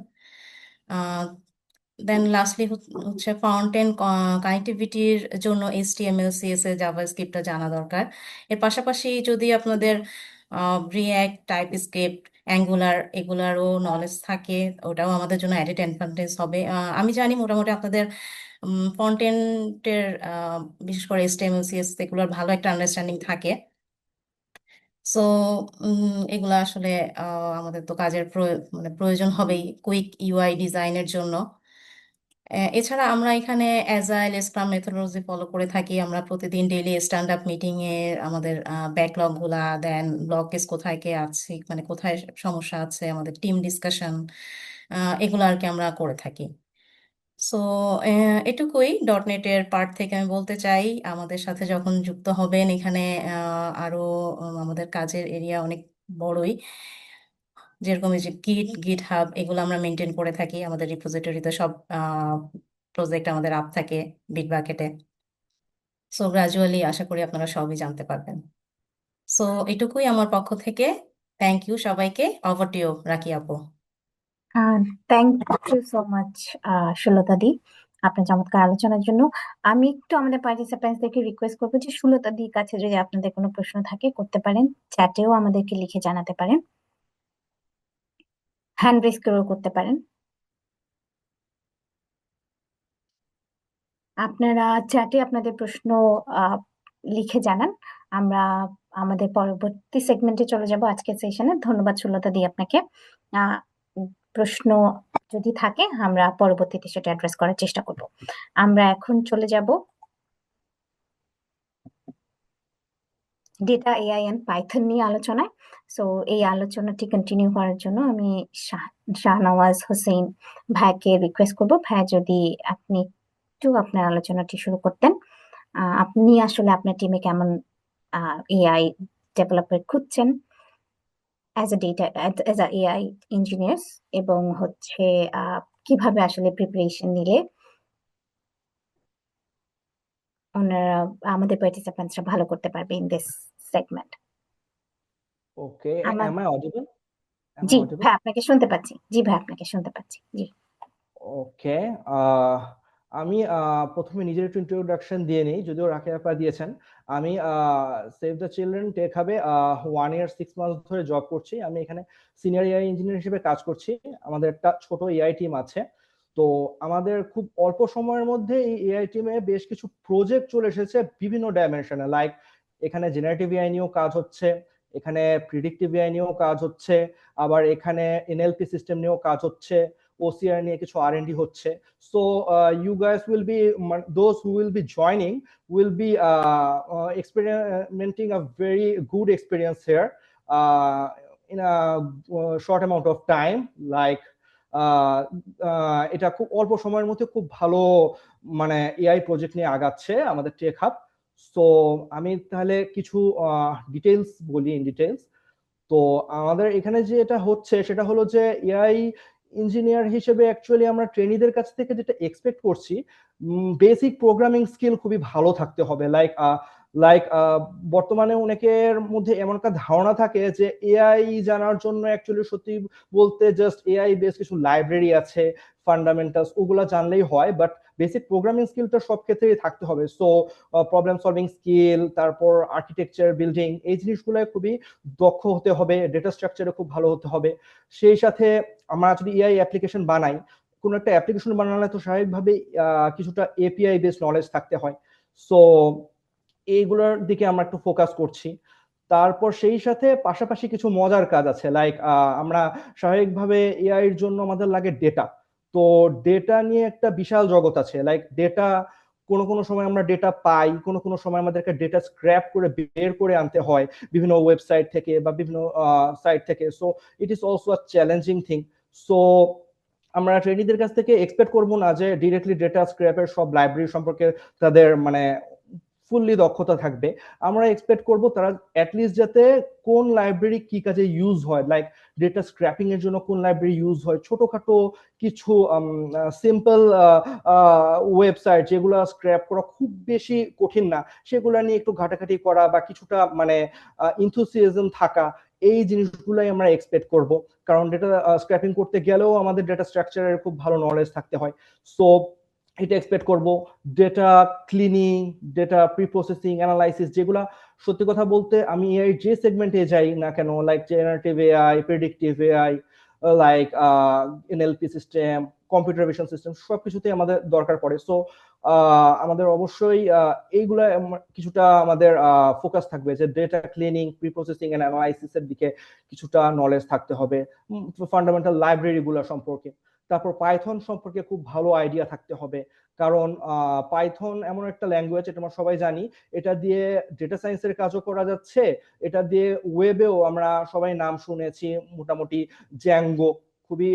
দেন লাস্টলি হচ্ছে ফ্রন্ট এন্ড কানেক্টিভিটির জন্য এইচটিএমএল, সিএসএস, জাভাস্ক্রিপ্টটা জানা দরকার। এর পাশাপাশি যদি আপনাদের রিঅ্যাক্ট, টাইপস্ক্রিপ্ট, অ্যাঙ্গুলার এগুলারও নলেজ থাকে, ওটাও আমাদের জন্য অ্যাডেড অ্যাডভান্টেজ হবে। আমি জানি মোটামুটি আপনাদের ফ্রন্ট এন্ডের বিশেষ করে এইচটিএমএল, সিএসএস এগুলোর ভালো একটা আন্ডারস্ট্যান্ডিং থাকে। সো এগুলা আসলে আমাদের তো কাজের মানে প্রয়োজন হবেই কুইক ইউআই ডিজাইনের জন্য। এছাড়া আমরা এখানে অ্যাজাইল স্ক্রাম মেথোডোলজি ফলো করে থাকি। আমরা প্রতিদিন ডেইলি স্ট্যান্ড আপ মিটিং এ আমাদের ব্যাকলগ গুলা, দেন ব্লকেজ কোথায় কে আছে, মানে কোথায় সমস্যা আছে, আমাদের টিম ডিসকাশন, এগুলো আর কি আমরা করে থাকি। সো এটুকুই ডটনেটের পার্ট থেকে আমি বলতে চাই। আমাদের সাথে যখন যুক্ত হবেন এখানে আরো আমাদের কাজের এরিয়া অনেক বড়ই, যেরকম এই যে গিট হাব এগুলো আমরা মেনটেন করে থাকি। আমাদের রিপোজিটরিতে সব প্রজেক্ট আমাদের আপ থাকে বিটবাকেটে। সো গ্রাজুয়ালি আশা করি আপনারা সবই জানতে পারবেন। সো এটুকুই আমার পক্ষ থেকে। থ্যাংক ইউ সবাইকে। ওভার টু ইউ, রাখি আপু। Thank you so much Sulata দি, আপনার চমৎকার আলোচনার জন্য। আমি একটু আমাদের পার্টিসিপেন্টসদেরকে রিকোয়েস্ট করবো যে সুলতা দির কাছে যদি আপনাদের কোনো প্রশ্ন থাকে করতে পারেন, চ্যাটেও আমাদেরকে লিখে জানাতে পারেন, হ্যান্ড রেজ করেও করতে পারেন। আপনারা চ্যাটে আপনাদের প্রশ্ন লিখে জানান। আমরা আমাদের পরবর্তী সেগমেন্টে চলে যাব আজকের সেশনে। ধন্যবাদ সুলতা দি আপনাকে। প্রশ্ন যদি থাকে আমরা পরবর্তীতে সেটা অ্যাড্রেস করার চেষ্টা করব। আমরা এখন চলে যাব ডেটা, এআই এন্ড পাইথন নিয়ে আলোচনায়। সো এই আলোচনাটি কন্টিনিউ করার জন্য আমি শাহনওয়াজ হোসেন ভাইকে রিকোয়েস্ট করব, ভাই যদি আপনি একটু আপনার আলোচনাটি শুরু করতেন। আপনি আসলে আপনার টিমে কেমন এআই ডেভেলপার খুঁজছেন as a data, as a AI engineers, এবং হচ্ছে কিভাবে আসলে প্রিপারেশন নিলে ওনারা আমাদের পার্টিসিপেন্টসরা ভালো করতে পারবে ইন দিস সেগমেন্ট। Okay, আমার am I audible? Am I G audible? ভাই আপনাকে শুনতে পাচ্ছি, জি ভাই আপনাকে শুনতে পাচ্ছি, জি। ওকে, আমি প্রথমে নিজের একটু ইন্ট্রোডাকশন দিয়ে নিই, যদিও রাকিব আপা দিয়েছেন। আমি সেভ দ্য চিলড্রেন টেক হাবে 1 ইয়ার 6 মাস ধরে জব করছি। আমি এখানে সিনিয়র এআই ইঞ্জিনিয়ার হিসেবে কাজ করছি। আমাদের একটা ছোট এআই টিম আছে। তো আমাদের খুব অল্প সময়ের মধ্যে এই এআই টিমে বেশ কিছু প্রজেক্ট চলে এসেছে বিভিন্ন ডাইমেনশনে। লাইক এখানে জেনারেটিভ এআই নিয়েও কাজ হচ্ছে, এখানে প্রিডিক্টিভ এআই নিয়েও কাজ হচ্ছে, আবার এখানে এনএলপি সিস্টেম নিয়েও কাজ হচ্ছে, OCR নিয়ে কিছু R&D হচ্ছে। So you guys will be, those who will be joining will be experimenting a very good experience here in a short amount of time. Like এটা খুব অল্প সময়ের মধ্যে খুব ভালো মানে এআই প্রজেক্ট নিয়ে আগাচ্ছে আমাদের টেক হাব। সো আমি তাহলে কিছু ডিটেলস বলি, ইন ডিটেলস। তো আমাদের এখানে যে এটা হচ্ছে সেটা হলো যে এআই ইঞ্জিনিয়ার হিসেবে অ্যাকচুয়ালি আমরা ট্রেনিদের কাছ থেকে যেটা এক্সপেক্ট করছি, বেসিক প্রোগ্রামিং স্কিল খুবই ভালো থাকতে হবে। লাইক বর্তমানে অনেকের মধ্যে এমন একটা ধারণা থাকে যে এআই জানার জন্য অ্যাকচুয়ালি সত্যি বলতে জাস্ট এআই বেস কিছু লাইব্রেরি আছে, ফান্ডামেন্টালস, ওগুলা জানলেই হয়। বাট বেসিক প্রোগ্রামিং স্কিলটা সব ক্ষেত্রেই থাকতে হবে। সো প্রবলেম সলভিং স্কিল, তারপর আর্কিটেকচার, বিল্ডিং, এই জিনিসগুলো খুবই দক্ষ হতে হবে। ডেটা স্ট্রাকচারে খুব ভালো হতে হবে। সেই সাথে আমরা যদি এআই অ্যাপ্লিকেশন বানাই, কোনো একটা অ্যাপ্লিকেশন বানালে তো স্বাভাবিকভাবে কিছুটা এপিআই বেস নলেজ থাকতে হয়। সো এইগুলোর দিকে আমরা একটু ফোকাস করছি। তারপর সেই সাথে পাশাপাশি কিছু মজার কাজ আছে। লাইক আমরা স্বাভাবিকভাবে এআই এর জন্য আমাদের লাগে ডেটা। তো ডেটা নিয়ে একটা বিশাল জগৎ আছে। লাইক ডেটা কোনো কোনো সময় আমরা ডেটা পাই, কোনো কোনো সময় আমাদেরকে ডেটা স্ক্র্যাপ করে বের করে আনতে হয় বিভিন্ন ওয়েবসাইট থেকে বা বিভিন্ন সাইট থেকে। So it is also a challenging thing. So আমরা ট্রেনিদের কাছ থেকে এক্সপেক্ট করবো না যে ডিরেক্টলি ডেটা স্ক্র্যাপের সব লাইব্রেরি সম্পর্কে তাদের মানে ফুললি দক্ষতা থাকবে। আমরা এক্সপেক্ট করব তারা অ্যাটলিস্ট যাতে কোন লাইব্রেরি কি কাজে ইউজ হয়, লাইক ডেটা স্ক্র্যাপিং এর জন্য কোন লাইব্রেরি ইউজ হয়, ছোটখাটো কিছু সিম্পল ওয়েবসাইট যেগুলো স্ক্র্যাপ করা খুব বেশি কঠিন না, সেগুলো নিয়ে একটু ঘাটাঘাটি করা বা কিছুটা মানে ইনথুসিয়াজম থাকা, এই জিনিসগুলোই আমরা এক্সপেক্ট করব। কারণ ডেটা স্ক্র্যাপিং করতে গেলেও আমাদের ডেটা স্ট্রাকচারের খুব ভালো নলেজ থাকতে হয়। সো এটা এক্সপেক্ট করব। Data cleaning, data pre processing, analysis, যেগুলা সত্যি কথা বলতে আমি এআই যে সেগমেন্টে যাই না কেন, like generative AI, predictive AI, like NLP system, computer vision system, সবকিছুতেই আমাদের দরকার পড়ে। সো আমাদের অবশ্যই এইগুলা কিছুটা আমাদের ফোকাস থাকবে যে data cleaning, pre processing and analysis এর দিকে কিছুটা নলেজ থাকতে হবে, ফান্ডামেন্টাল লাইব্রেরি গুলা সম্পর্কে। তারপর পাইথন সম্পর্কে খুব ভালো আইডিয়া থাকতে হবে, কারণ পাইথন এমন একটা ল্যাঙ্গুয়েজ, এটা আমরা সবাই জানি, এটা দিয়ে ডেটা সায়েন্সের কাজও করা যাচ্ছে, এটা দিয়ে ওয়েবেও আমরা সবাই নাম শুনেছি মোটামুটি। জ্যাঙ্গো খুবই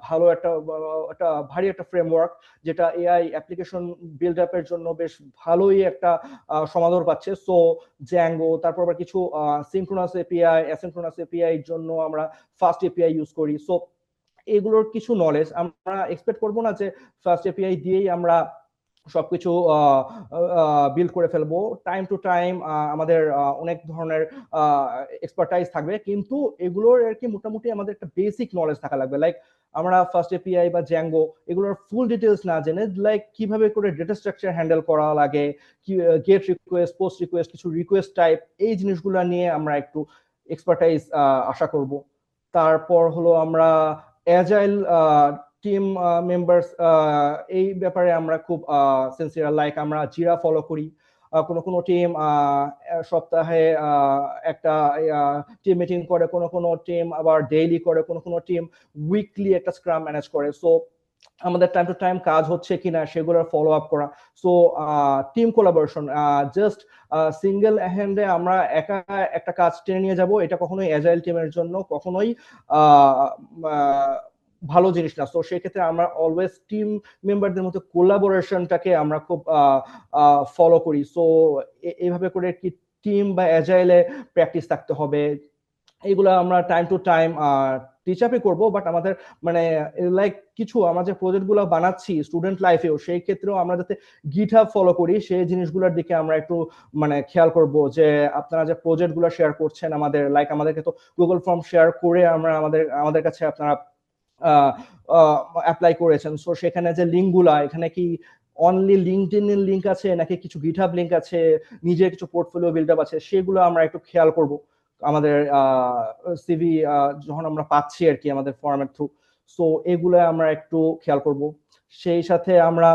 ভালো একটা ভারী একটা ফ্রেমওয়ার্ক, যেটা এআই অ্যাপ্লিকেশন বিল্ড আপের জন্য বেশ ভালোই একটা সমাদর পাচ্ছে। সো জ্যাঙ্গো, তারপর আবার কিছু সিনক্রোনাস এপিআই, অ্যাসিনক্রোনাস এপিআই এর জন্য আমরা ফাস্ট এপিআই ইউজ করি। সো এগুলোর কিছু নলেজ আমরা এক্সপেক্ট করব না যে ফার্স্ট এপিআই দিয়েই আমরা সবকিছু বিল্ড করে ফেলবো। টাইম টু টাইম আমাদের অনেক ধরনের এক্সপার্টাইজ থাকবে, কিন্তু এগুলোর আর কি মোটামুটি আমাদের একটা বেসিক নলেজ থাকা লাগবে। লাইক আমরা ফার্স্ট এপিআই বা জ্যাঙ্গো এগুলোর ফুল ডিটেলস না জেনে, লাইক কিভাবে করে ডেটা স্ট্রাকচার হ্যান্ডেল করা লাগে, গেট রিকোয়েস্ট, পোস্ট রিকোয়েস্ট, কিছু রিকোয়েস্ট টাইপ, এই জিনিসগুলো নিয়ে আমরা একটু এক্সপার্টাইজ আশা করব। তারপর হলো আমরা অ্যাজাইল টিম মেম্বার্স, এই ব্যাপারে আমরা খুব সিনসিয়ার। লাইক আমরা জিরা ফলো করি, কোনো কোনো টিম সপ্তাহে একটা টিম মিটিং করে, কোনো কোনো টিম আবার ডেইলি করে, কোনো কোনো টিম উইকলি একটা স্ক্রাম ম্যানেজ করে। সো আমাদের টাইম টু টাইম কাজ হচ্ছে কিনা সেগুলোর ফলো আপ করা। So team collaboration, just single হ্যান্ডে আমরা একা একটা কাজ টেনে নিয়ে যাব, এটা কখনোই অ্যাজাইল টিমের জন্য কখনোই ভালো জিনিস না। তো সেক্ষেত্রে আমরা অলওয়েজ টিম মেম্বারদের মধ্যে কোলাবোরেশনটাকে আমরা খুব ফলো করি। সো এইভাবে করে কি টিম বা অ্যাজাইলে প্র্যাকটিস থাকতে হবে। এইগুলো আমরা টাইম টু টাইম টিচ আপই করবো, বাট আমাদের মানে লাইক কিছু আমরা যে প্রজেক্ট গুলো বানাচ্ছি স্টুডেন্ট লাইফেও, সেই ক্ষেত্রেও আমরা যাতে গিটহাব ফলো করি, সেই জিনিসগুলোর দিকে আমরা একটু মানে খেয়াল করব। যে আপনারা যে প্রজেক্ট গুলো শেয়ার করছেন আমাদের, লাইক আমাদেরকে তো গুগল ফর্ম শেয়ার করে আমরা আমাদের কাছে আপনারা অ্যাপ্লাই করেছেন। সো সেখানে যে লিঙ্ক গুলা, এখানে কি অনলি লিঙ্কডইন এর লিঙ্ক আছে নাকি কিছু গিটহাব লিঙ্ক আছে, নিজের কিছু পোর্টফোলিও বিল্ড আপ আছে, সেগুলো আমরা একটু খেয়াল করব আমাদের সিভি যখন আমরা পাচ্ছি আর কি আমাদের ফর্মের থ্রু। সো এগুলো আমরা একটু খেয়াল করব। সেই সাথে আমরা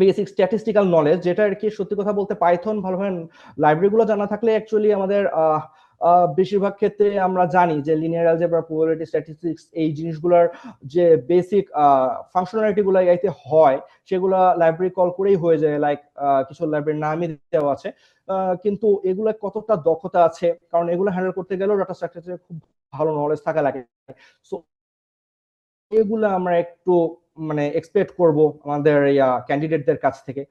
বেসিক স্ট্যাটিস্টিক্যাল নলেজ, যেটা আর কি সত্যি কথা বলতে পাইথন ভালোভাবে লাইব্রেরিগুলো জানা থাকলে অ্যাকচুয়ালি আমাদের বেশিরভাগ ক্ষেত্রে আমরা জানি যে লিনিয়ার অ্যালজেব্রা, প্রবাবিলিটি, স্ট্যাটিস্টিক্স, এই জিনিসগুলোর যে বেসিক ফাংশনালিটি গুলো এআইতে হয় সেগুলো লাইব্রেরি কল করেই হয়ে যায়। লাইক কিছু লাইব্রেরির নামই দেওয়া আছে, কিন্তু এগুলো কতটা দক্ষতা আছে, কারণ এগুলো হ্যান্ডেল করতে গেলেও ডাটা স্ট্রাকচারে খুব ভালো নলেজ থাকা লাগে। সো এগুলো আমরা একটু মানে এক্সপেক্ট করব আমাদের ক্যান্ডিডেটদের কাছ থেকে।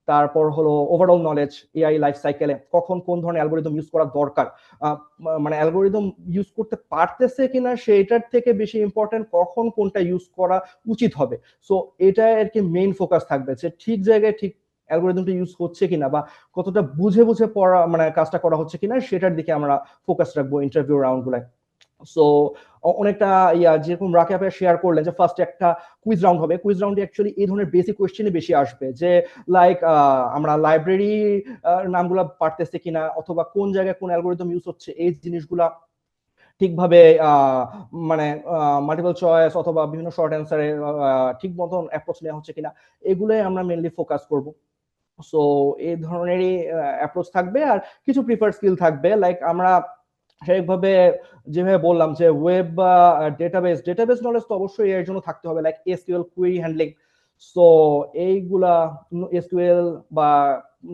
তারপর হলো ওভারঅল নলেজ, এআই লাইফ সাইকেলে কখন কোন ধরনের অ্যালগোরিদম ইউজ করা দরকার, মানে অ্যালগোরিদম ইউজ করতে পারতেছে কিনা সেটার থেকে বেশি ইম্পর্টেন্ট কখন কোনটা ইউজ করা উচিত হবে। সো এটা আর কি মেইন ফোকাস থাকবে, যে ঠিক জায়গায় ঠিক অ্যালগোরিদমটা ইউজ হচ্ছে কিনা বা কতটা বুঝে বুঝে পড়া মানে কাজটা করা হচ্ছে কিনা সেটার দিকে আমরা ফোকাস রাখবো ইন্টারভিউ রাউন্ড গুলায়। সো অনেকটা যেরকম রাকিব ভাই শেয়ার করলেন যে ফার্স্ট একটা কুইজ রাউন্ড হবে, কুইজ রাউন্ডে অ্যাকচুয়ালি এই ধরনের বেসিক কোয়েশ্চেনই বেশি আসবে, যে লাইক আমরা লাইব্রেরি নামগুলো পারতেছে কিনা, অথবা কোন জায়গায় কোন অ্যালগোরিদম ইউজ হচ্ছে, এই জিনিসগুলা ঠিকভাবে মানে মাল্টিপল চয়েস অথবা বিভিন্ন শর্ট অ্যান্সারে ঠিক মতন অ্যাপ্রোচ নেওয়া হচ্ছে কিনা, এগুলোই আমরা মেনলি ফোকাস করব। সো এই ধরনেরই অ্যাপ্রোচ থাকবে। আর কিছু প্রিফার স্কিল থাকবে, লাইক আমরা স্বাভাবিকভাবে যেভাবে বললাম যে ওয়েব বা ডেটাবেস নলেজ তো অবশ্যই এর জন্য থাকতে হবে, like SQL, query handling. So এইগুলা এসকিউএল বা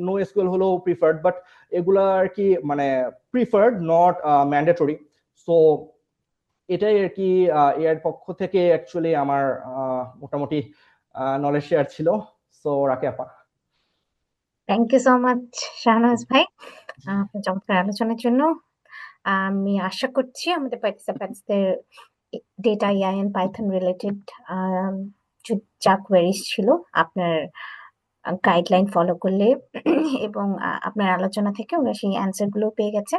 নো এসকিউএল হলেও প্রিফার্ড, বাট এগুলা আর কি মানে প্রিফার্ড, নট ম্যান্ডেটরি। সো এটাই আর কি এর পক্ষ থেকে অ্যাকচুয়ালি আমার মোটামুটি নলেজ শেয়ার ছিল। সো রাকে আপা। Thank you so much Shahnaz ভাই আপনার চমৎকার আলোচনার জন্য। আমি আশা করছি আমাদের পার্টিসিপেন্টসদের data AI and Python related যা কোয়েরিজ ছিল আপনার গাইডলাইন ফলো করলে এবং আপনার আলোচনা থেকে ওরা সেই অ্যান্সার গুলো পেয়ে গেছে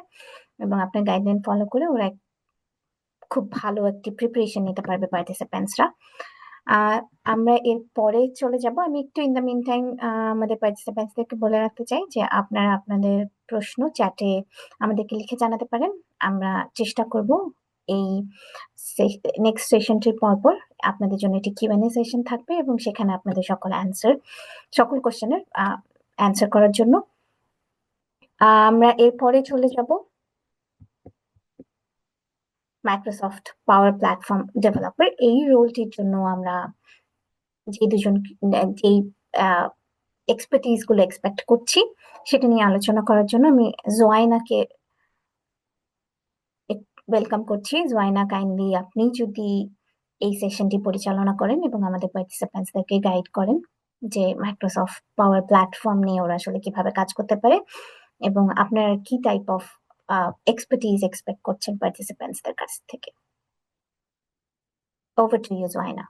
এবং আপনার গাইডলাইন ফলো করে ওরা খুব ভালো একটি প্রিপারেশন নিতে পারবে পার্টিসিপেন্টসরা। আমরা এর পরে চলে যাব। আমি একটু ইন দ্য মিন টাইম আমাদের পার্টিসিপেন্টসদেরকে বলে রাখতে চাই যে আপনারা আপনাদের প্রশ্ন চ্যাটে আমাদেরকে লিখে জানাতে পারেন। আমরা চেষ্টা করব এই নেক্সট সেশনটির পরপর আপনাদের জন্য একটি কিউএনএ সেশন থাকবে এবং সেখানে আপনাদের সকল কোশ্চেনের অ্যান্সার করার জন্য। আমরা এরপরে চলে যাব মাইক্রোসফট পাওয়ার প্ল্যাটফর্ম ডেভেলপার। এই রোলটির জন্য আমরা যেই এক্সপার্টিজ গুলো এক্সপেক্ট করছি সেটা নিয়ে আলোচনা করার জন্য আমি জোয়াইনাকে ওয়েলকাম করছি। জোয়াইনা, কাইন্ডলি আপনি যদি এই সেশনটি পরিচালনা করেন এবং আমাদের পার্টিসিপেন্টসদেরকে গাইড করেন যে মাইক্রোসফট পাওয়ার প্ল্যাটফর্ম নিয়ে ওরা আসলে কিভাবে কাজ করতে পারে এবং আপনারা কি টাইপ অফ এক্সপার্টিজ এক্সপেক্ট করছেন পার্টিসিপেন্টসদের কাছ থেকে। ওভার টু ইউ জোয়াইনা।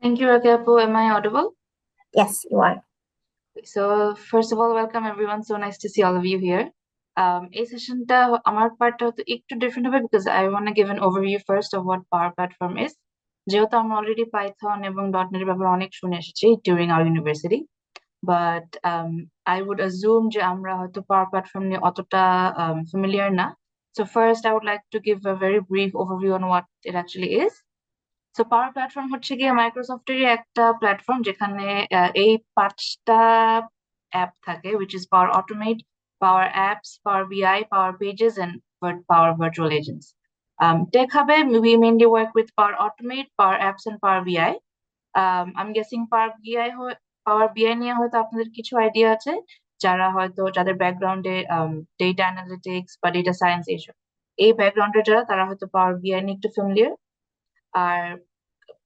Thank you, Rakapo. Am I audible? Yes, you are. So, first of all, welcome everyone. So nice to see all of you here. এই সেশনটা আমার পার্টটা হয়তো একটু ডিফারেন্ট হবে because I want to give an overview first of what Power Platform is. যেহেতু আমরা already Python এবং .NET এর ব্যাপারে অনেক শুনে এসেছি during our university, but I would assume যে আমরা হয়তো Power Platform নিয়ে অতটা familiar না. So first, I would like to give a very brief overview on what it actually is. So power platform হচ্ছে গিয়ে মাইক্রোসফটেরই একটা প্ল্যাটফর্ম যেখানে এই 5টা অ্যাপ থাকে, which is Power Automate, Power Apps, Power BI, Power Pages, and Power Virtual Agents. Tech Hub, we mainly work with Power Automate, Power Apps, and Power BI. I'm guessing Power BI নিয়ে হয়তো আপনাদের কিছু idea আছে, যাদের ব্যাকগ্রাউন্ডে data analytics বা data science এই ব্যাকগ্রাউন্ডে তারা হয়তো পাওয়ার বিআই নিয়ে একটু ফ্যামিলিয়ার। আর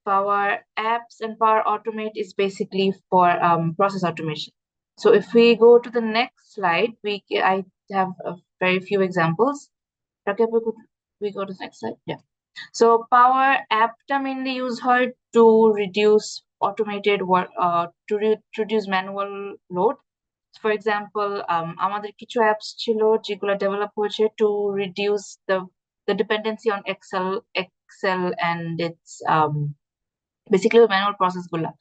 Power Apps and Power Automate is basically for process automation. So if we go to the next slide, I have a very few examples. Okay, we go to the next slide. Yeah. So Power App mainly use her to reduce automated work, to reduce manual load. For example, আমাদের কিছু apps ছিল যেগুলো develop হয়েছে to reduce the dependency on Excel and its basically manual process গুলা.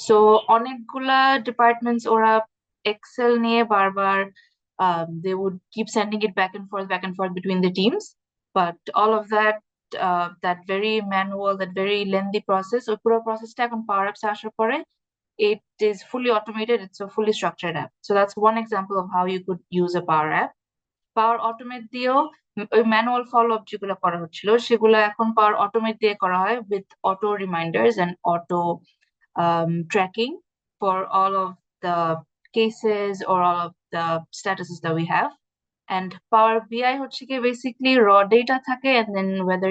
So অনেকগুলা departments ওরা Excel নিয়ে বারবার they would keep sending it back and forth between the teams, but all of that very manual, that very lengthy process, ওই পুরো processটা এখন Power Apps আসার পরে it is fully automated. It's a fully structured app. So that's one example of how you could use a Power App. Power Automate দিয়েও ওই manual follow up যেগুলো করা হচ্ছিল সেগুলো এখন Power Automate দিয়ে করা হয় with auto reminders and auto tracking for all of the cases or all of the statuses that we have. And Power BI হচ্ছে কি basically raw data থাকে, and then whether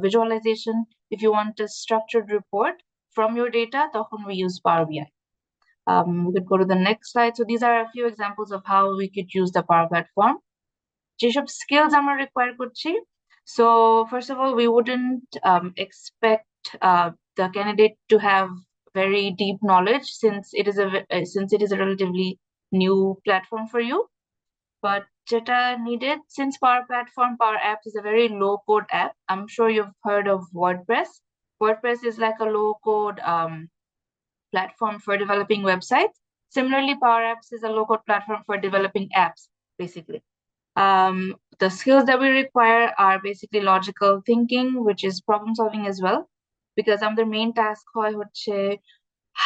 visualization, if you want a structured report from your data, তখন we use Power BI. We could go to the next slide. So these are a few examples of how we could use the Power Platform. যেসব skills আমরা require করছি. So first of all, we wouldn't expect the candidate to have very deep knowledge since it is a relatively new platform for you. But যেটা needed, since Power Platform, Power Apps is a very low-code app. I'm sure you've heard of WordPress. WordPress is like a low-code platform for developing websites. Similarly, Power Apps is a low-code platform for developing apps, basically. The skills that we require are basically logical thinking, which is problem solving as well, because the main task হয় হচ্ছে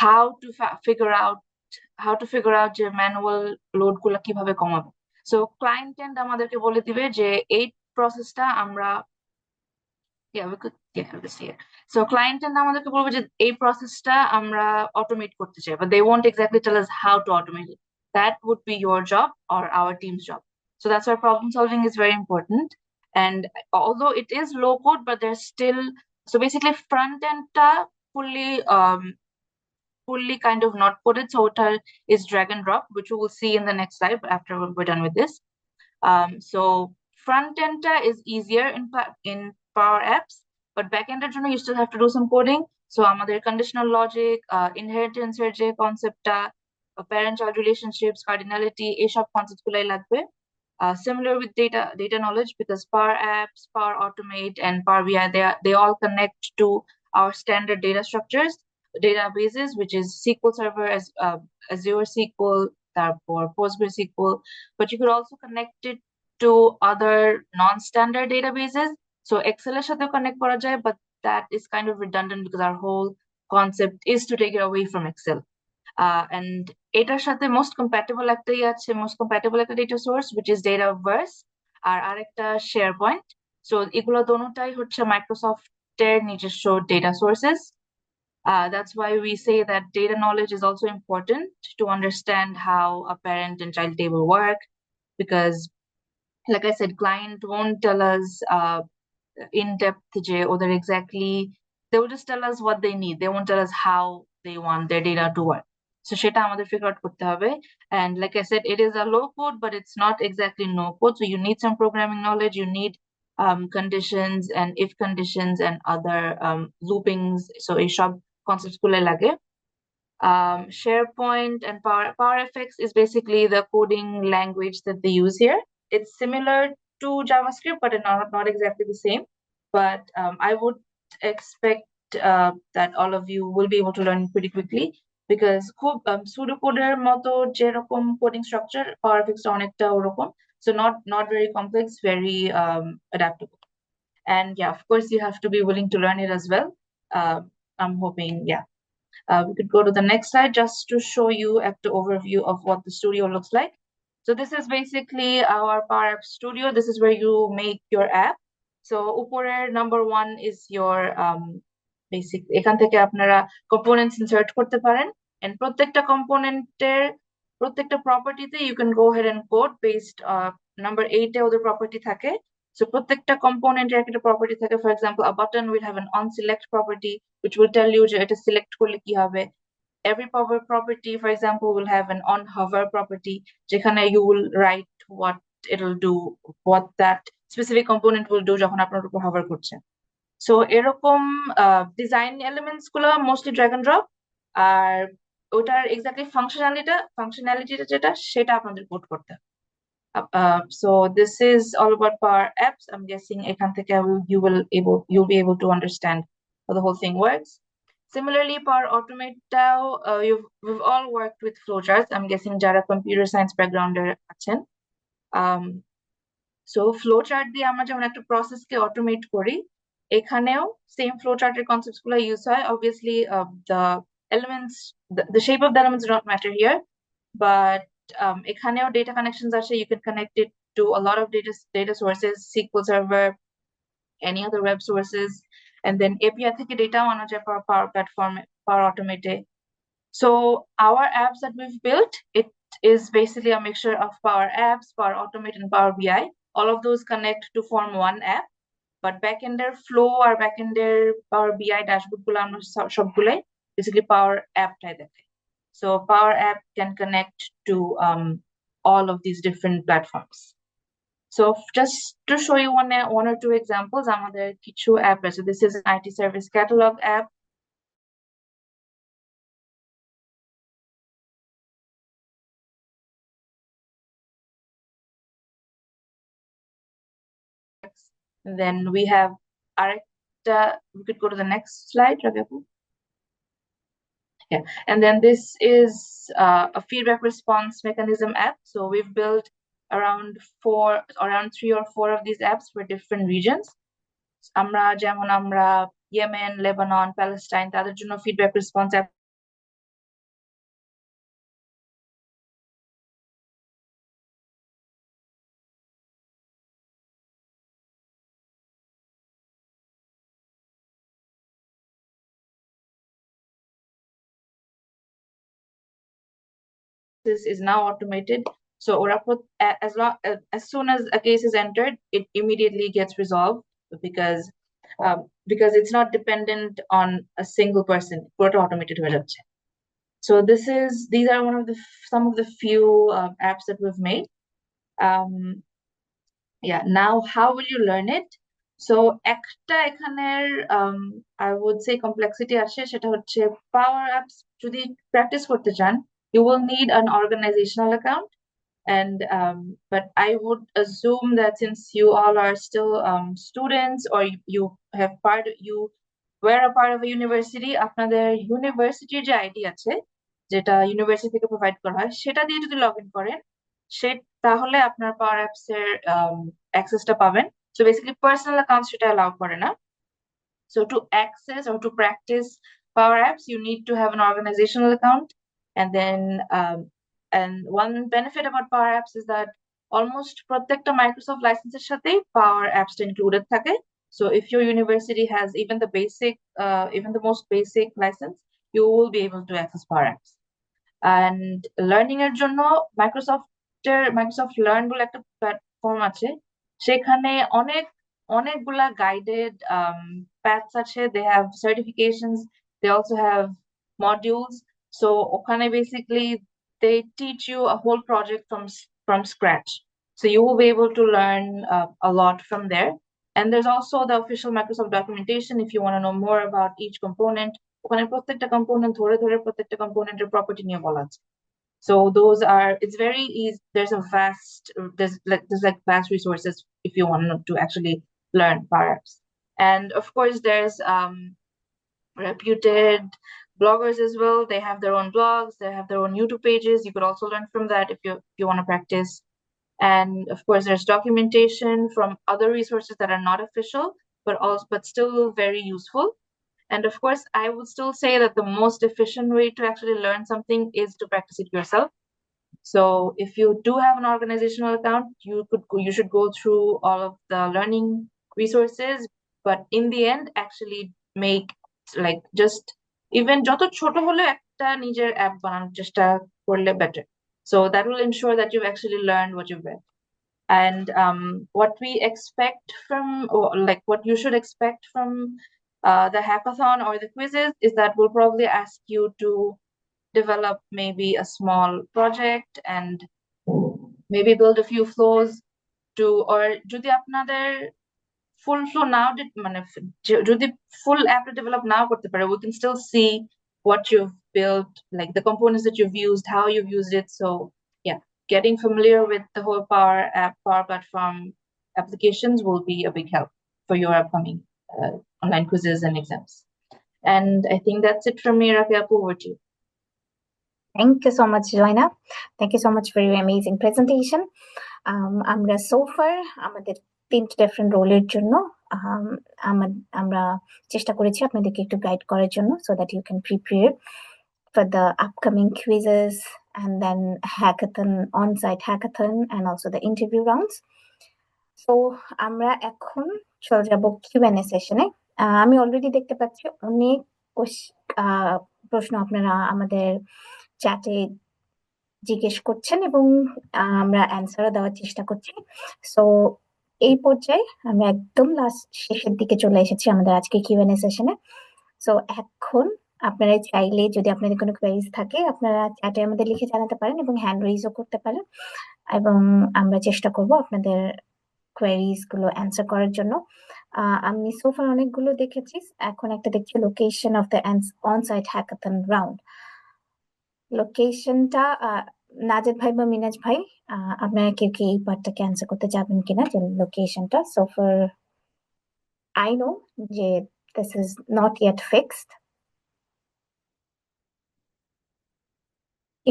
how to figure out যে manual load গুলা কিভাবে কমাবো. So client end আমাদেরকে বলে দিবে যে এই প্রসেসটা আমরা So client end আমাদেরকে বলবে যে এই প্রসেসটা আমরা automate করতে চাই, but they won't exactly tell us how to automate it. That would be your job or our team's job. So that's why problem solving is very important. And although it is low code, but there's still, so basically front end fully fully kind of not coded, so it is drag and drop, which we will see in the next slide after we're done with this. So front end is easier in Power Apps, but back end you still have to do some coding. So আমাদের conditional logic, inheritance এর যে conceptটা, parent child relationships, cardinality, এইসব concepts গুলাই লাগবে. Similar with data knowledge, because Power Apps, Power Automate, and Power BI, they all connect to our standard data structures, databases, which is SQL Server, as Azure SQL, তারপর PostgreSQL, but you could also connect it to other non-standard databases. So Excel এর সাথেও connect করা যায়, but that is kind of redundant because our whole concept is to take it away from Excel. And এটার সাথে most compatible একটা data source, which is Dataverse, আর আরেকটা SharePoint. So এগুলো দোনোটাই হচ্ছে মাইক্রোসফটের নিজস্ব data sources. That's why we say that data knowledge is also important to understand how a parent and child table work, because like I said, client won't tell us in depth or they're exactly, they will just tell us what they need. They won't tell us how they want their data to work. So সেটা আমাদের figure out করতে হবে. And like I said, it is a low code, but it's not exactly no code. So you need some programming knowledge. You need conditions and if conditions and other loopings. So এইসব concepts গুলো লাগে. SharePoint and PowerFX is basically the coding language that they use here. It's similar to JavaScript, but not exactly the same. But I would expect that all of you will be able to learn pretty quickly, because খুব pseudocoder মতো যেরকম coding structure, PowerFX অনেকটা ওরকম. So not very complex, very adaptable. And yeah, of course, you have to be willing to learn it as well. I'm hoping, yeah. We could go to the next slide just to show you the overview of what the studio looks like. So this is basically our Power App Studio. This is where you make your app. So উপরের number 1 is your basic. এখান থেকে আপনারা components insert করতে পারেন, and প্রত্যেকটা component-এর প্রত্যেকটা property-তে you can go ahead and code based number 8-এ ওদের property থাকে. So প্রত্যেকটা component-এর একটা property থাকে. For example, a button will have an on select property, which will tell you যে এটা select করলে কি হবে. Every power property, for example, will have an on hover property, যেখানে you will write what it'll do, what that specific component will do যখন আপনার উপর hover করছে. So এরকম design elements গুলো mostly drag and drop, আর ওটার exactly functionality যেটা সেটা আপনাদের কোড করতে হবে. So this is all about Power Apps. I'm guessing এখান থেকে you'll be able to understand how the whole thing works. Similarly, Power Automate, we've all worked with flowcharts. I'm guessing যারা computer science background আছেন. So flowchart দিয়ে আমরা যেমন একটা process কে automate করি, এখানেও same flowchart এর concepts গুলো use হয়. Obviously, the elements, the shape of the elements do not matter here, but এখানেও data connections আছে. You can connect it to a lot of data sources, SQL Server, any other web sources, and then API থেকে data আনা যায় Power Platform, Power Automate. So our apps that we've built, it is basically a mixture of Power Apps, Power Automate, and Power BI. All of those connect to form one app, but backender flow or backender Power BI dashboard গুলো আমরা সবগুলাই basically Power App টাই দেখাই. So Power App can connect to all of these different platforms. So just to show you one or two examples, আমাদের কিছু app আছে. This is an IT service catalog app. And then we have we could go to the next slide, Raghavu. Yeah, and then this is a feedback response mechanism app. So we've built around 3 or 4 of these apps for different regions. আমরা Yemen, Lebanon, Palestine, তাদের জন্য feedback response app is now automated. So as soon as a case is entered, it immediately gets resolved, because it's not dependent on a single person. পুরোটা automated হয়ে যাচ্ছে. So these are some of the few apps that we've made. Yeah, now how will you learn it? So একটা এখানের I would say complexity আসে, সেটা হচ্ছে Power Apps যদি practice করতে চান, you will need an organizational account. And but I would assume that since you all are still students, or you were a part of a university, আপনাদের ইউনিভার্সিটির যে ID আছে, যেটা ইউনিভার্সিটি থেকে provide করা হয়, সেটা দিয়ে যদি লগ ইন করেন, তাহলে আপনার পাওয়ার অ্যাপস এর অ্যাক্সেসটা পাবেন। সো বেসিক্যালি পার্সোনাল অ্যাকাউন্ট সেটা অ্যালাউ করে না। So to access or to practice Power Apps, you need to have an organizational account. And then, and one benefit about Power Apps is that almost প্রত্যেকটা Microsoft licenses সাথে Power Apps included থাকে. So if your university has even the most basic license, you will be able to access Power Apps. And learning এর জন্য Microsoft Learn বলে একটা platform আছে, সেখানে অনেকগুলা guided paths আছে. They have certifications, they also have modules. So ওখানে basically they teach you a whole project from scratch. So you will be able to learn a lot from there. And there's also the official Microsoft documentation if you want to know more about each component. ওখানে প্রত্যেকটা component ধরে প্রত্যেকটা component এর property নিয়ে বলা আছে. So it's very easy. There's vast resources if you want to actually learn Power Apps. And of course, there's reputed bloggers as well. They have their own blogs, they have their own YouTube pages. You could also learn from that if you want to practice. And of course, there's documentation from other resources that are not official, but still very useful. And of course, I would still say that the most efficient way to actually learn something is to practice it yourself. So if you do have an organizational account, you should go through all of the learning resources, but in the end, actually make just even যত ছোট হলে একটা নিজের app বানানোর চেষ্টা করলে better. So that will ensure that you've actually learned what you've read. And what we expect from, or what you should expect from the hackathon or the quizzes is that we'll probably ask you to develop maybe a small project and maybe build a few flows or যদি আপনাদের full flow now যদি full app develop now করতে পারে, we can still see what you've built, like the components that you've used, how you've used it. So yeah, getting familiar with the whole Power Platform applications will be a big help for your upcoming online quizzes and exams. And I think that's it from me. Rakia, over to you. Thank you so much, Joina. Thank you so much for your amazing presentation. আমরা so far আমাদের 3 different রোলের জন্য আমরা চেষ্টা করেছি আপনাদেরকে একটু guide করার জন্য, so that you can prepare for the upcoming quizzes and then hackathon, on-site hackathon, and also the interview rounds. So আমরা এখন চলে যাব Q&A সেশনে। আমি অলরেডি দেখতে পাচ্ছি অনেক প্রশ্ন আপনারা আমাদের চ্যাটে জিজ্ঞেস করছেন এবং আমরা অ্যান্সারও দেওয়ার চেষ্টা করছি। সো এই পর্যায়ে আমরা একদম শেষের দিকে চলে এসেছি আমাদের আজকে Q&A সেশনে। সো এখন আপনারা চাইলে যদি আপনাদের কোনো কোয়েরিজ থাকে আপনারা চ্যাটে আমাদের লিখে জানাতে পারেন এবং হ্যান্ড রেইজও করতে পারেন, এবং আমরা চেষ্টা করব আপনাদের কোয়েরিজ গুলো অ্যান্সার করার জন্য। আমি সোফার অনেকগুলো দেখেছি, এখন একটা দেখছি location of the on-site hackathon round. লোকেশনটা নাজেদ ভাই বা মিনাজ ভাই আপনারা কেউ কি এই পার্টটাকে অ্যান্সার করতে যাবেন কিনা, যে লোকেশনটা? সো ফর আই নো যে this is not yet fixed.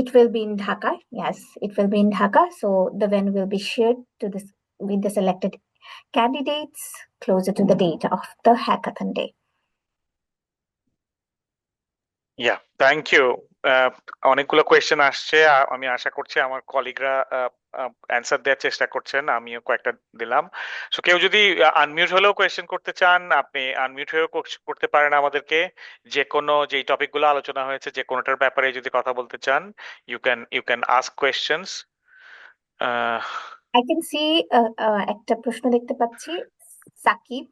It will be in Dhaka. Yes, it will be in Dhaka. So the venue will be shared with the selected candidates closer to the date of the hackathon day. Yeah, thank you. অনেকগুলো question আসছে, আমি আশা করছি আমার কলিগরা answer দেওয়ার চেষ্টা করছেন, আমিও কয়েকটা দিলাম। সো কেউ যদি আনমিউট হলেও কোয়েশ্চেন করতে চান আপনি আনমিউট হয়েও করতে পারেন আমাদেরকে। যে কোনো যেই টপিকগুলো আলোচনা হয়েছে যে কোনোটার ব্যাপারে যদি কথা বলতে চান you can ask questions. I can see একটা প্রশ্ন দেখতে পাচ্ছি, সাকিব,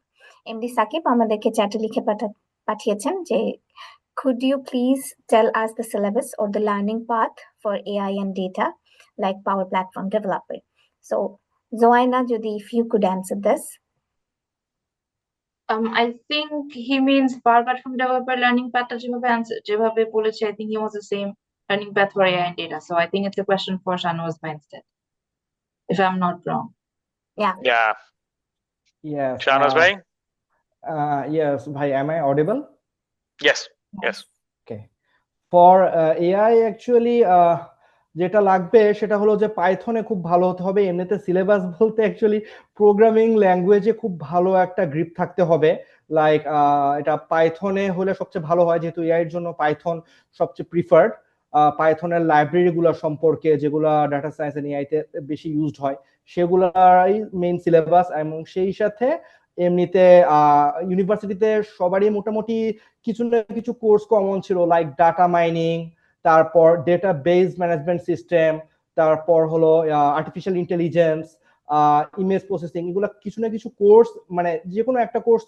এমডি সাকিব আমাদেরকে চ্যাটে লিখে পাঠিয়েছেন যে could you please tell us the syllabus or the learning path for AI and data, like Power Platform developer? So, Zoaina, Jodi, if you could answer this. I think he means Power Platform developer learning path যেভাবে বলেছে, I think he wants the same learning path for AI and data. So I think it's a question for Shahnawaz instead, if I'm not wrong. Yeah. Yeah, Yes. Shahnawaz bhai? Yes, bhai, am I audible? Yes, yes. Okay. For AI actually যেটা লাগবে সেটা হলো যে পাইথনে খুব ভালো হতে হবে। এমনিতে সিলেবাস বলতে অ্যাকচুয়ালি প্রোগ্রামিং ল্যাঙ্গুয়েজে খুব ভালো একটা গ্রিপ থাকতে হবে। লাইক এটা পাইথনে হলে সবচেয়ে ভালো হয়, যেহেতু এআই এর জন্য পাইথন সবচেয়ে প্রিফার্ড। পাইথনের লাইব্রেরিগুলো সম্পর্কে যেগুলা ডাটা সায়েন্স এন্ড এআই তে বেশি ইউজড হয় সেগুলাই মেইন সিলেবাস। এবং সেই সাথে এমনিতে ইউনিভার্সিটিতে সবারই মোটামুটি কিছু না কিছু কোর্স কমন ছিল, লাইক ডাটা মাইনিং, তারপর ডেটা বেস ম্যানেজমেন্ট সিস্টেম, তারপর হলো আর্টিফিশিয়াল ইন্টেলিজেন্স, ইমেজ প্রসেসিং। এগুলো কিছু না কিছু কোর্স, মানে যে কোনো একটা কোর্স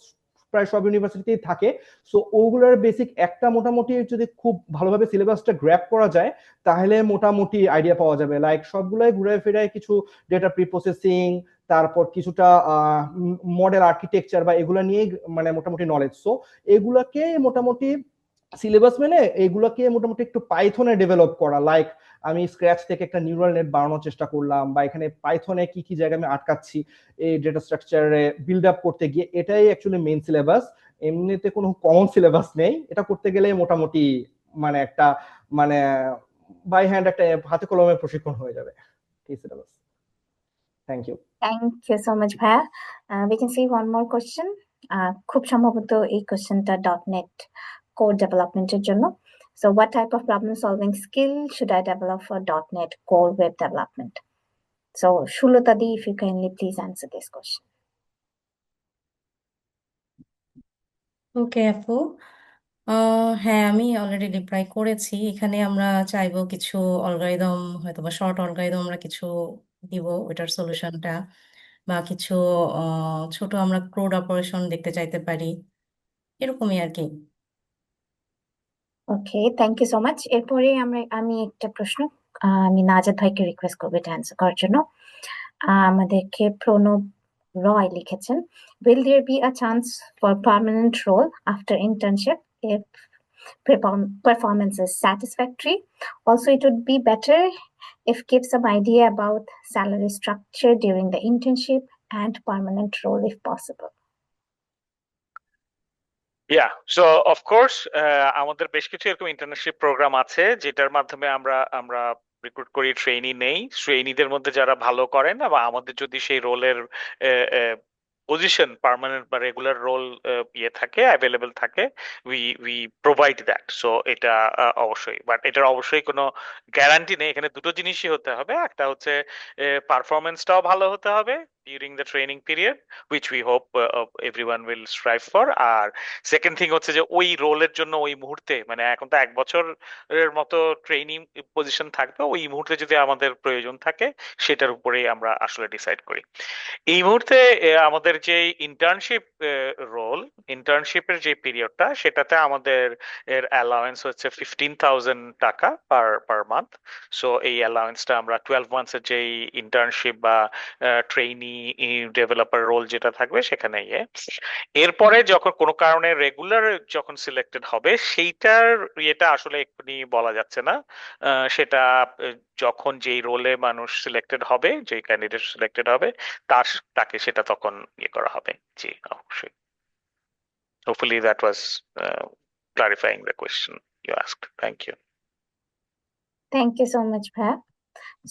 প্রায় সব ইউনিভার্সিটিতেই থাকে। সো ওগুলোর বেসিক একটা মোটামুটি যদি খুব ভালোভাবে সিলেবাসটা গ্র্যাপ করা যায় তাহলে মোটামুটি আইডিয়া পাওয়া যাবে। লাইক সবগুলাই ঘুরে ফিরে কিছু ডেটা প্রি প্রসেসিং, তারপর কিছুটা মডেল আর্কিটেকচার বা এগুলা নিয়েই মানে মোটামুটি নলেজ। সো এগুলাকে মোটামুটি সিলেবাস মেনে এগুলোকে মোটামুটি একটু পাইথনে ডেভেলপ করা, লাইক আমি স্ক্র্যাচ থেকে একটা নিউরাল নেট বানানোর চেষ্টা করলাম, বা এখানে পাইথনে কি কি জায়গায় আমি আটকাচ্ছি এই ডেটা স্ট্রাকচারে বিল্ড আপ করতে গিয়ে, এটাই অ্যাকচুয়ালি মেইন সিলেবাস। এমনিতে কোনো কমন সিলেবাস নেই। এটা করতে গেলে মোটামুটি মানে একটা মানে বাই হ্যান্ড একটা হাতে কলমে প্রশিক্ষণ হয়ে যাবে এই সিলেবাস। Thank you. Thank you so much, Bhaya. We can see one more question. খুব সম্ভবত এই কোশ্চেনটা .NET Core Development এর জন্য। So what type of problem solving skill should I develop for .NET Core Web Development? So Shulata Di, if you kindly please answer this question. ওকে আপু, হ্যাঁ আমি already reply করেছি। এখানে আমরা চাইবো কিছু অ্যালগরিদম, হয়তো বা শর্ট অ্যালগরিদম আমরা কিছু দিব ওইটার সলিউশনটা, বা কিছু ছোট আমরা ক্রুড অপারেশন দেখতে চাইতে পারি, এরকমই আর কি। ওকে, থ্যাংক ইউ সো মাচ। এরপরে আমি একটা প্রশ্ন আমি নাজাদ ভাইকে রিকোয়েস্ট করবো এটা অ্যান্সার করার জন্য। আমাদেরকে প্রণব রয় লিখেছেন, will there be a chance for permanent role after internship if performance is satisfactory? Also, it would be better if give some idea about salary structure during the internship and permanent role if possible. Yeah, so of course আমাদের বেশ কিছু এরকম internship programme আছে যেটার মাধ্যমে আমরা recruit করি trainee নেই। ট্রেনিদের মধ্যে যারা ভালো করেন বা আমাদের যদি সেই রোলের পজিশন পার্মানেন্ট বা রেগুলার রোল ইয়ে থাকে, অ্যাভেলেবল থাকে, উই প্রোভাইড দ্যাট। সো এটা অবশ্যই, বাট এটার অবশ্যই কোনো গ্যারান্টি নেই। এখানে দুটো জিনিসই হতে হবে, একটা হচ্ছে পারফরমেন্সটাও ভালো হতে হবে during the training period, which we hope everyone will strive for. আর সেকেন্ড থিং হচ্ছে যে ওই রোলের জন্য ওই মুহূর্তে, মানে এখন তো 1 বছরের মতো ট্রেনিং পজিশন থাকবে, ওই মুহূর্তে যদি আমাদের প্রয়োজন থাকে সেটার উপরেই আমরা আসলে ডিসাইড করি। এই মুহূর্তে আমাদের যে ইন্টার্নশিপ রোল, ইন্টার্নশিপের যে পিরিয়ডটা, সেটাতে আমাদের এর অ্যালাউন্স হচ্ছে 15,000 টাকা পার মান্থ। সো এই অ্যালাউন্সটা আমরা 12 মান্থসের যেই ইন্টার্নশিপ বা ট্রেইনি ডেভেলপার রোল যেটা থাকবে সেখানে এরপরে যখন কোনো কারণে রেগুলার যখন সিলেক্টেড হবে সেইটার ইয়েটা আসলে এক্ষুনি বলা যাচ্ছে না। সেটা যখন যেই রোলে মানুষ সিলেক্টেড হবে, যে ক্যান্ডিডেট সিলেক্টেড হবে তাকে সেটা তখন ইয়ে করা হবে। জি অবশ্যই। Hopefully that was clarifying the question you asked. Thank you. Thank you so much, Bhaya.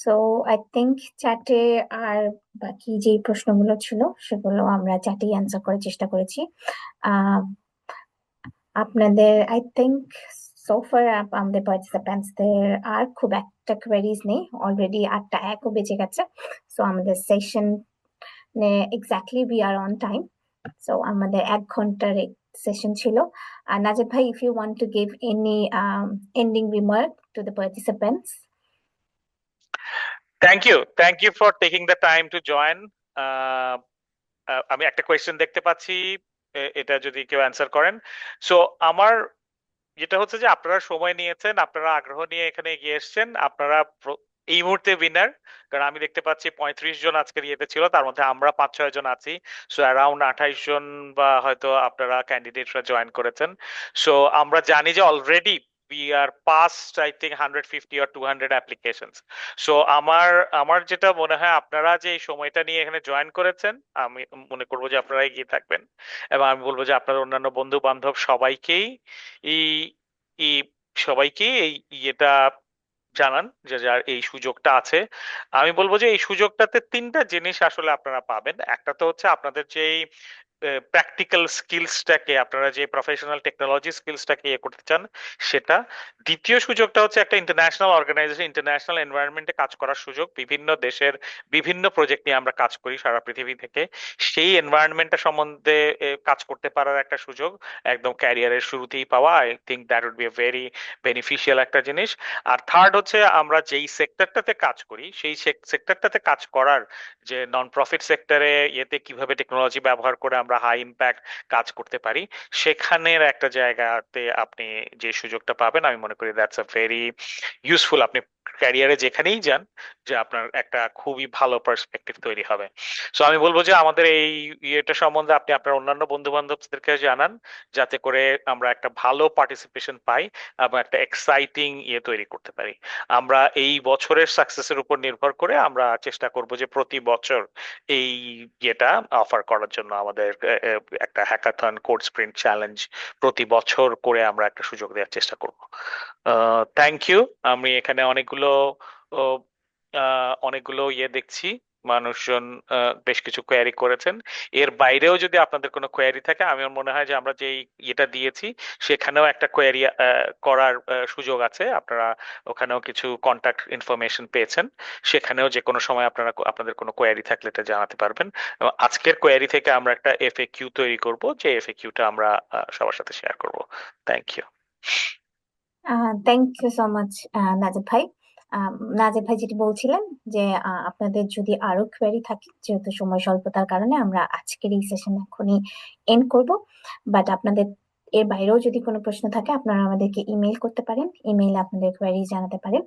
So I think চ্যাটে আর বাকি যে প্রশ্নগুলো ছিল সেগুলো আমরা চ্যাটেই অ্যান্সার করার চেষ্টা করেছি। আপনাদের I think so far আমাদের পার্টিসিপেন্টসদের আর খুব একটা কোয়েরিজ নেই, অলরেডি 8:01 বেজে গেছে। সো আমাদের session exactly we are on time. So আমাদের 1 ঘন্টার সেশন ছিল। নাজাদ ভাই, if you want to give any ending remark to the participants. Thank you for taking the time to join. আমি একটা কোয়েশ্চেন দেখতে পাচ্ছি, এটা যদি কেউ অ্যান্সার করেন। সো আমার যেটা হচ্ছে যে আপনারা সময় নিয়েছেন, আপনারা আগ্রহ নিয়ে এখানে এগিয়ে এসেছেন, আপনারা এই মুহূর্তে উইনার। কারণ আমি দেখতে পাচ্ছি 35 জন আজকের ইয়েতে ছিল, তার মধ্যে আমরা 5-6 জন আছি। সো অ্যারাউন্ড 28 জন বা হয়তো আপনারা ক্যান্ডিডেটরা জয়েন করেছেন। সো আমরা জানি যে already we are past I think 150 or 200 applications. So আমার যেটা মনে হয়, আপনারা যে এই সময়টা নিয়ে এখানে জয়েন করেছেন, আমি মনে করবো যে আপনারা এগিয়ে থাকবেন। এবং আমি বলবো যে আপনার অন্যান্য বন্ধু বান্ধব সবাইকেই এই এই সবাইকেই এই ইয়েটা জানান যে যার এই সুযোগটা আছে। আমি বলবো যে এই সুযোগটাতে 3টা জিনিস আসলে আপনারা পাবেন। একটা তো হচ্ছে আপনাদের যেই প্র্যাকটিক্যাল স্কিলসটাকে, আপনারা যে প্রফেশনাল টেকনোলজি স্কিলসটাকে ইয়ে করতে চান সেটা। দ্বিতীয় সুযোগটা হচ্ছে একটা ইন্টারন্যাশনাল অর্গানাইজেশন, ইন্টারন্যাশনাল এনভায়রনমেন্টে কাজ করার সুযোগ। বিভিন্ন দেশের বিভিন্ন প্রজেক্ট নিয়ে আমরা কাজ করি সারা পৃথিবী থেকে। সেই এনভায়রনমেন্টটা সম্বন্ধে কাজ করতে পারার একটা সুযোগ একদম ক্যারিয়ারের শুরুতেই পাওয়া। I think that would be a very beneficial একটা জিনিস। আর থার্ড হচ্ছে আমরা যেই সেক্টরটাতে কাজ করি সেই সেক্টরটাতে কাজ করার যে নন প্রফিট সেক্টরে ইয়েতে কিভাবে টেকনোলজি ব্যবহার করে আমরা হাই ইম্প্যাক্ট কাজ করতে পারি, সেখানের একটা জায়গাতে আপনি যে সুযোগটা পাবেন, আমি মনে করি দ্যাটস আ ভেরি ইউজফুল। আপনি ক্যারিয়ারে যেখানেই যান, যে আপনার একটা খুবই ভালো পার্সপেক্টিভ তৈরি হবে। সো আমি বলবো যে আমাদের এই ইয়েটা সম্বন্ধে আপনি আপনার অন্যান্য বন্ধু বান্ধবদেরকে জানান, যাতে করে আমরা একটা ভালো পার্টিসিপেশন পাই এবং একটা এক্সাইটিং ইয়ে তৈরি করতে পারি। আমরা এই বছরের সাকসেসের উপর নির্ভর করে আমরা চেষ্টা করব যে প্রতি বছর এই ইয়েটা অফার করার জন্য আমাদের একটা হ্যাকাথন কোড স্প্রিন্ট চ্যালেঞ্জ প্রতি বছর করে আমরা একটা সুযোগ দেওয়ার চেষ্টা করব। Thank you. আমি এখানে অনেকগুলো ইয়ে দেখছি, মানুষজন বেশ কিছু কোয়ারি করেছেন। এর বাইরেও যদি আপনাদের কোনো কোয়ারি থাকে, আমার মনে হয় যে আমরা যেই ইয়েটা দিয়েছি সেখানেও একটা কোয়ারি করার সুযোগ আছে। আপনারা ওখানেও কিছু কন্টাক্ট ইনফরমেশন পেয়েছেন, সেখানেও যে কোনো সময় আপনাদের কোনো কোয়ারি থাকলে এটা জানাতে পারবেন। এবং আজকের কোয়ারি থেকে আমরা একটা এফএকিউ তৈরি করব, যে এফএকিউটা আমরা সবার সাথে শেয়ার করব। Thank you. Thank you so much Najib ভাই। নাজিব ভাই যেটি বলছিলেন যে আপনাদের যদি আরো কোয়েরি থাকে, যেহেতু সময় স্বল্পতার কারণে আমরা আজকের এই সেশন এখনই এন্ড করব, বাট আপনাদের এর বাইরেও যদি কোনো প্রশ্ন থাকে আপনারা আমাদেরকে ইমেল করতে পারেন, ইমেইলে আপনাদের কোয়েরি জানাতে পারেন।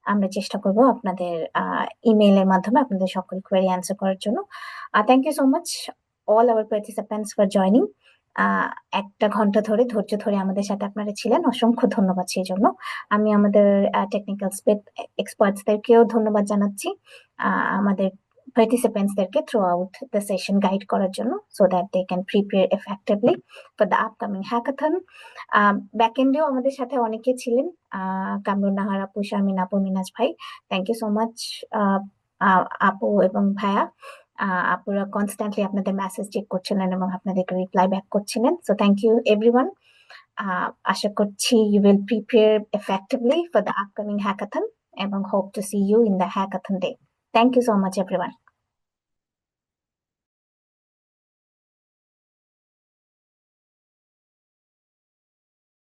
আমরা চেষ্টা করব আপনাদের ইমেইলের মাধ্যমে আপনাদের সকল কোয়েরি অ্যান্সার করার জন্য। Thank you so much all our participants for joining. 1টা ঘন্টা ধরে ধৈর্য ধরে আমাদের সাথে আপনারা ছিলেন, অসংখ্য ধন্যবাদ সেই জন্য। আমি আমাদের টেকনিক্যাল এক্সপার্টসদেরকেও ধন্যবাদ জানাচ্ছি, আমাদের পার্টিসিপেন্টসদেরকে throughout the session guide করার জন্য, so that they can prepare effectively for the upcoming hackathon. ব্যাকএন্ডেও আমাদের সাথে অনেকে ছিলেন, কামরুন নাহার আপু, শারমিন আপু, মিনাজ ভাই। থ্যাংক ইউ সো মাচ আপু এবং ভাইয়া। আপুরা কনস্ট্যান্টলি আপনাদের মেসেজ চেক করছিলেন এবং আপনাদেরকে রিপ্লাই ব্যাক করছিলেন। So thank you everyone. আশা করছি you will prepare effectively for the upcoming hackathon এবং hope to see you in the hackathon day. Thank you so much everyone.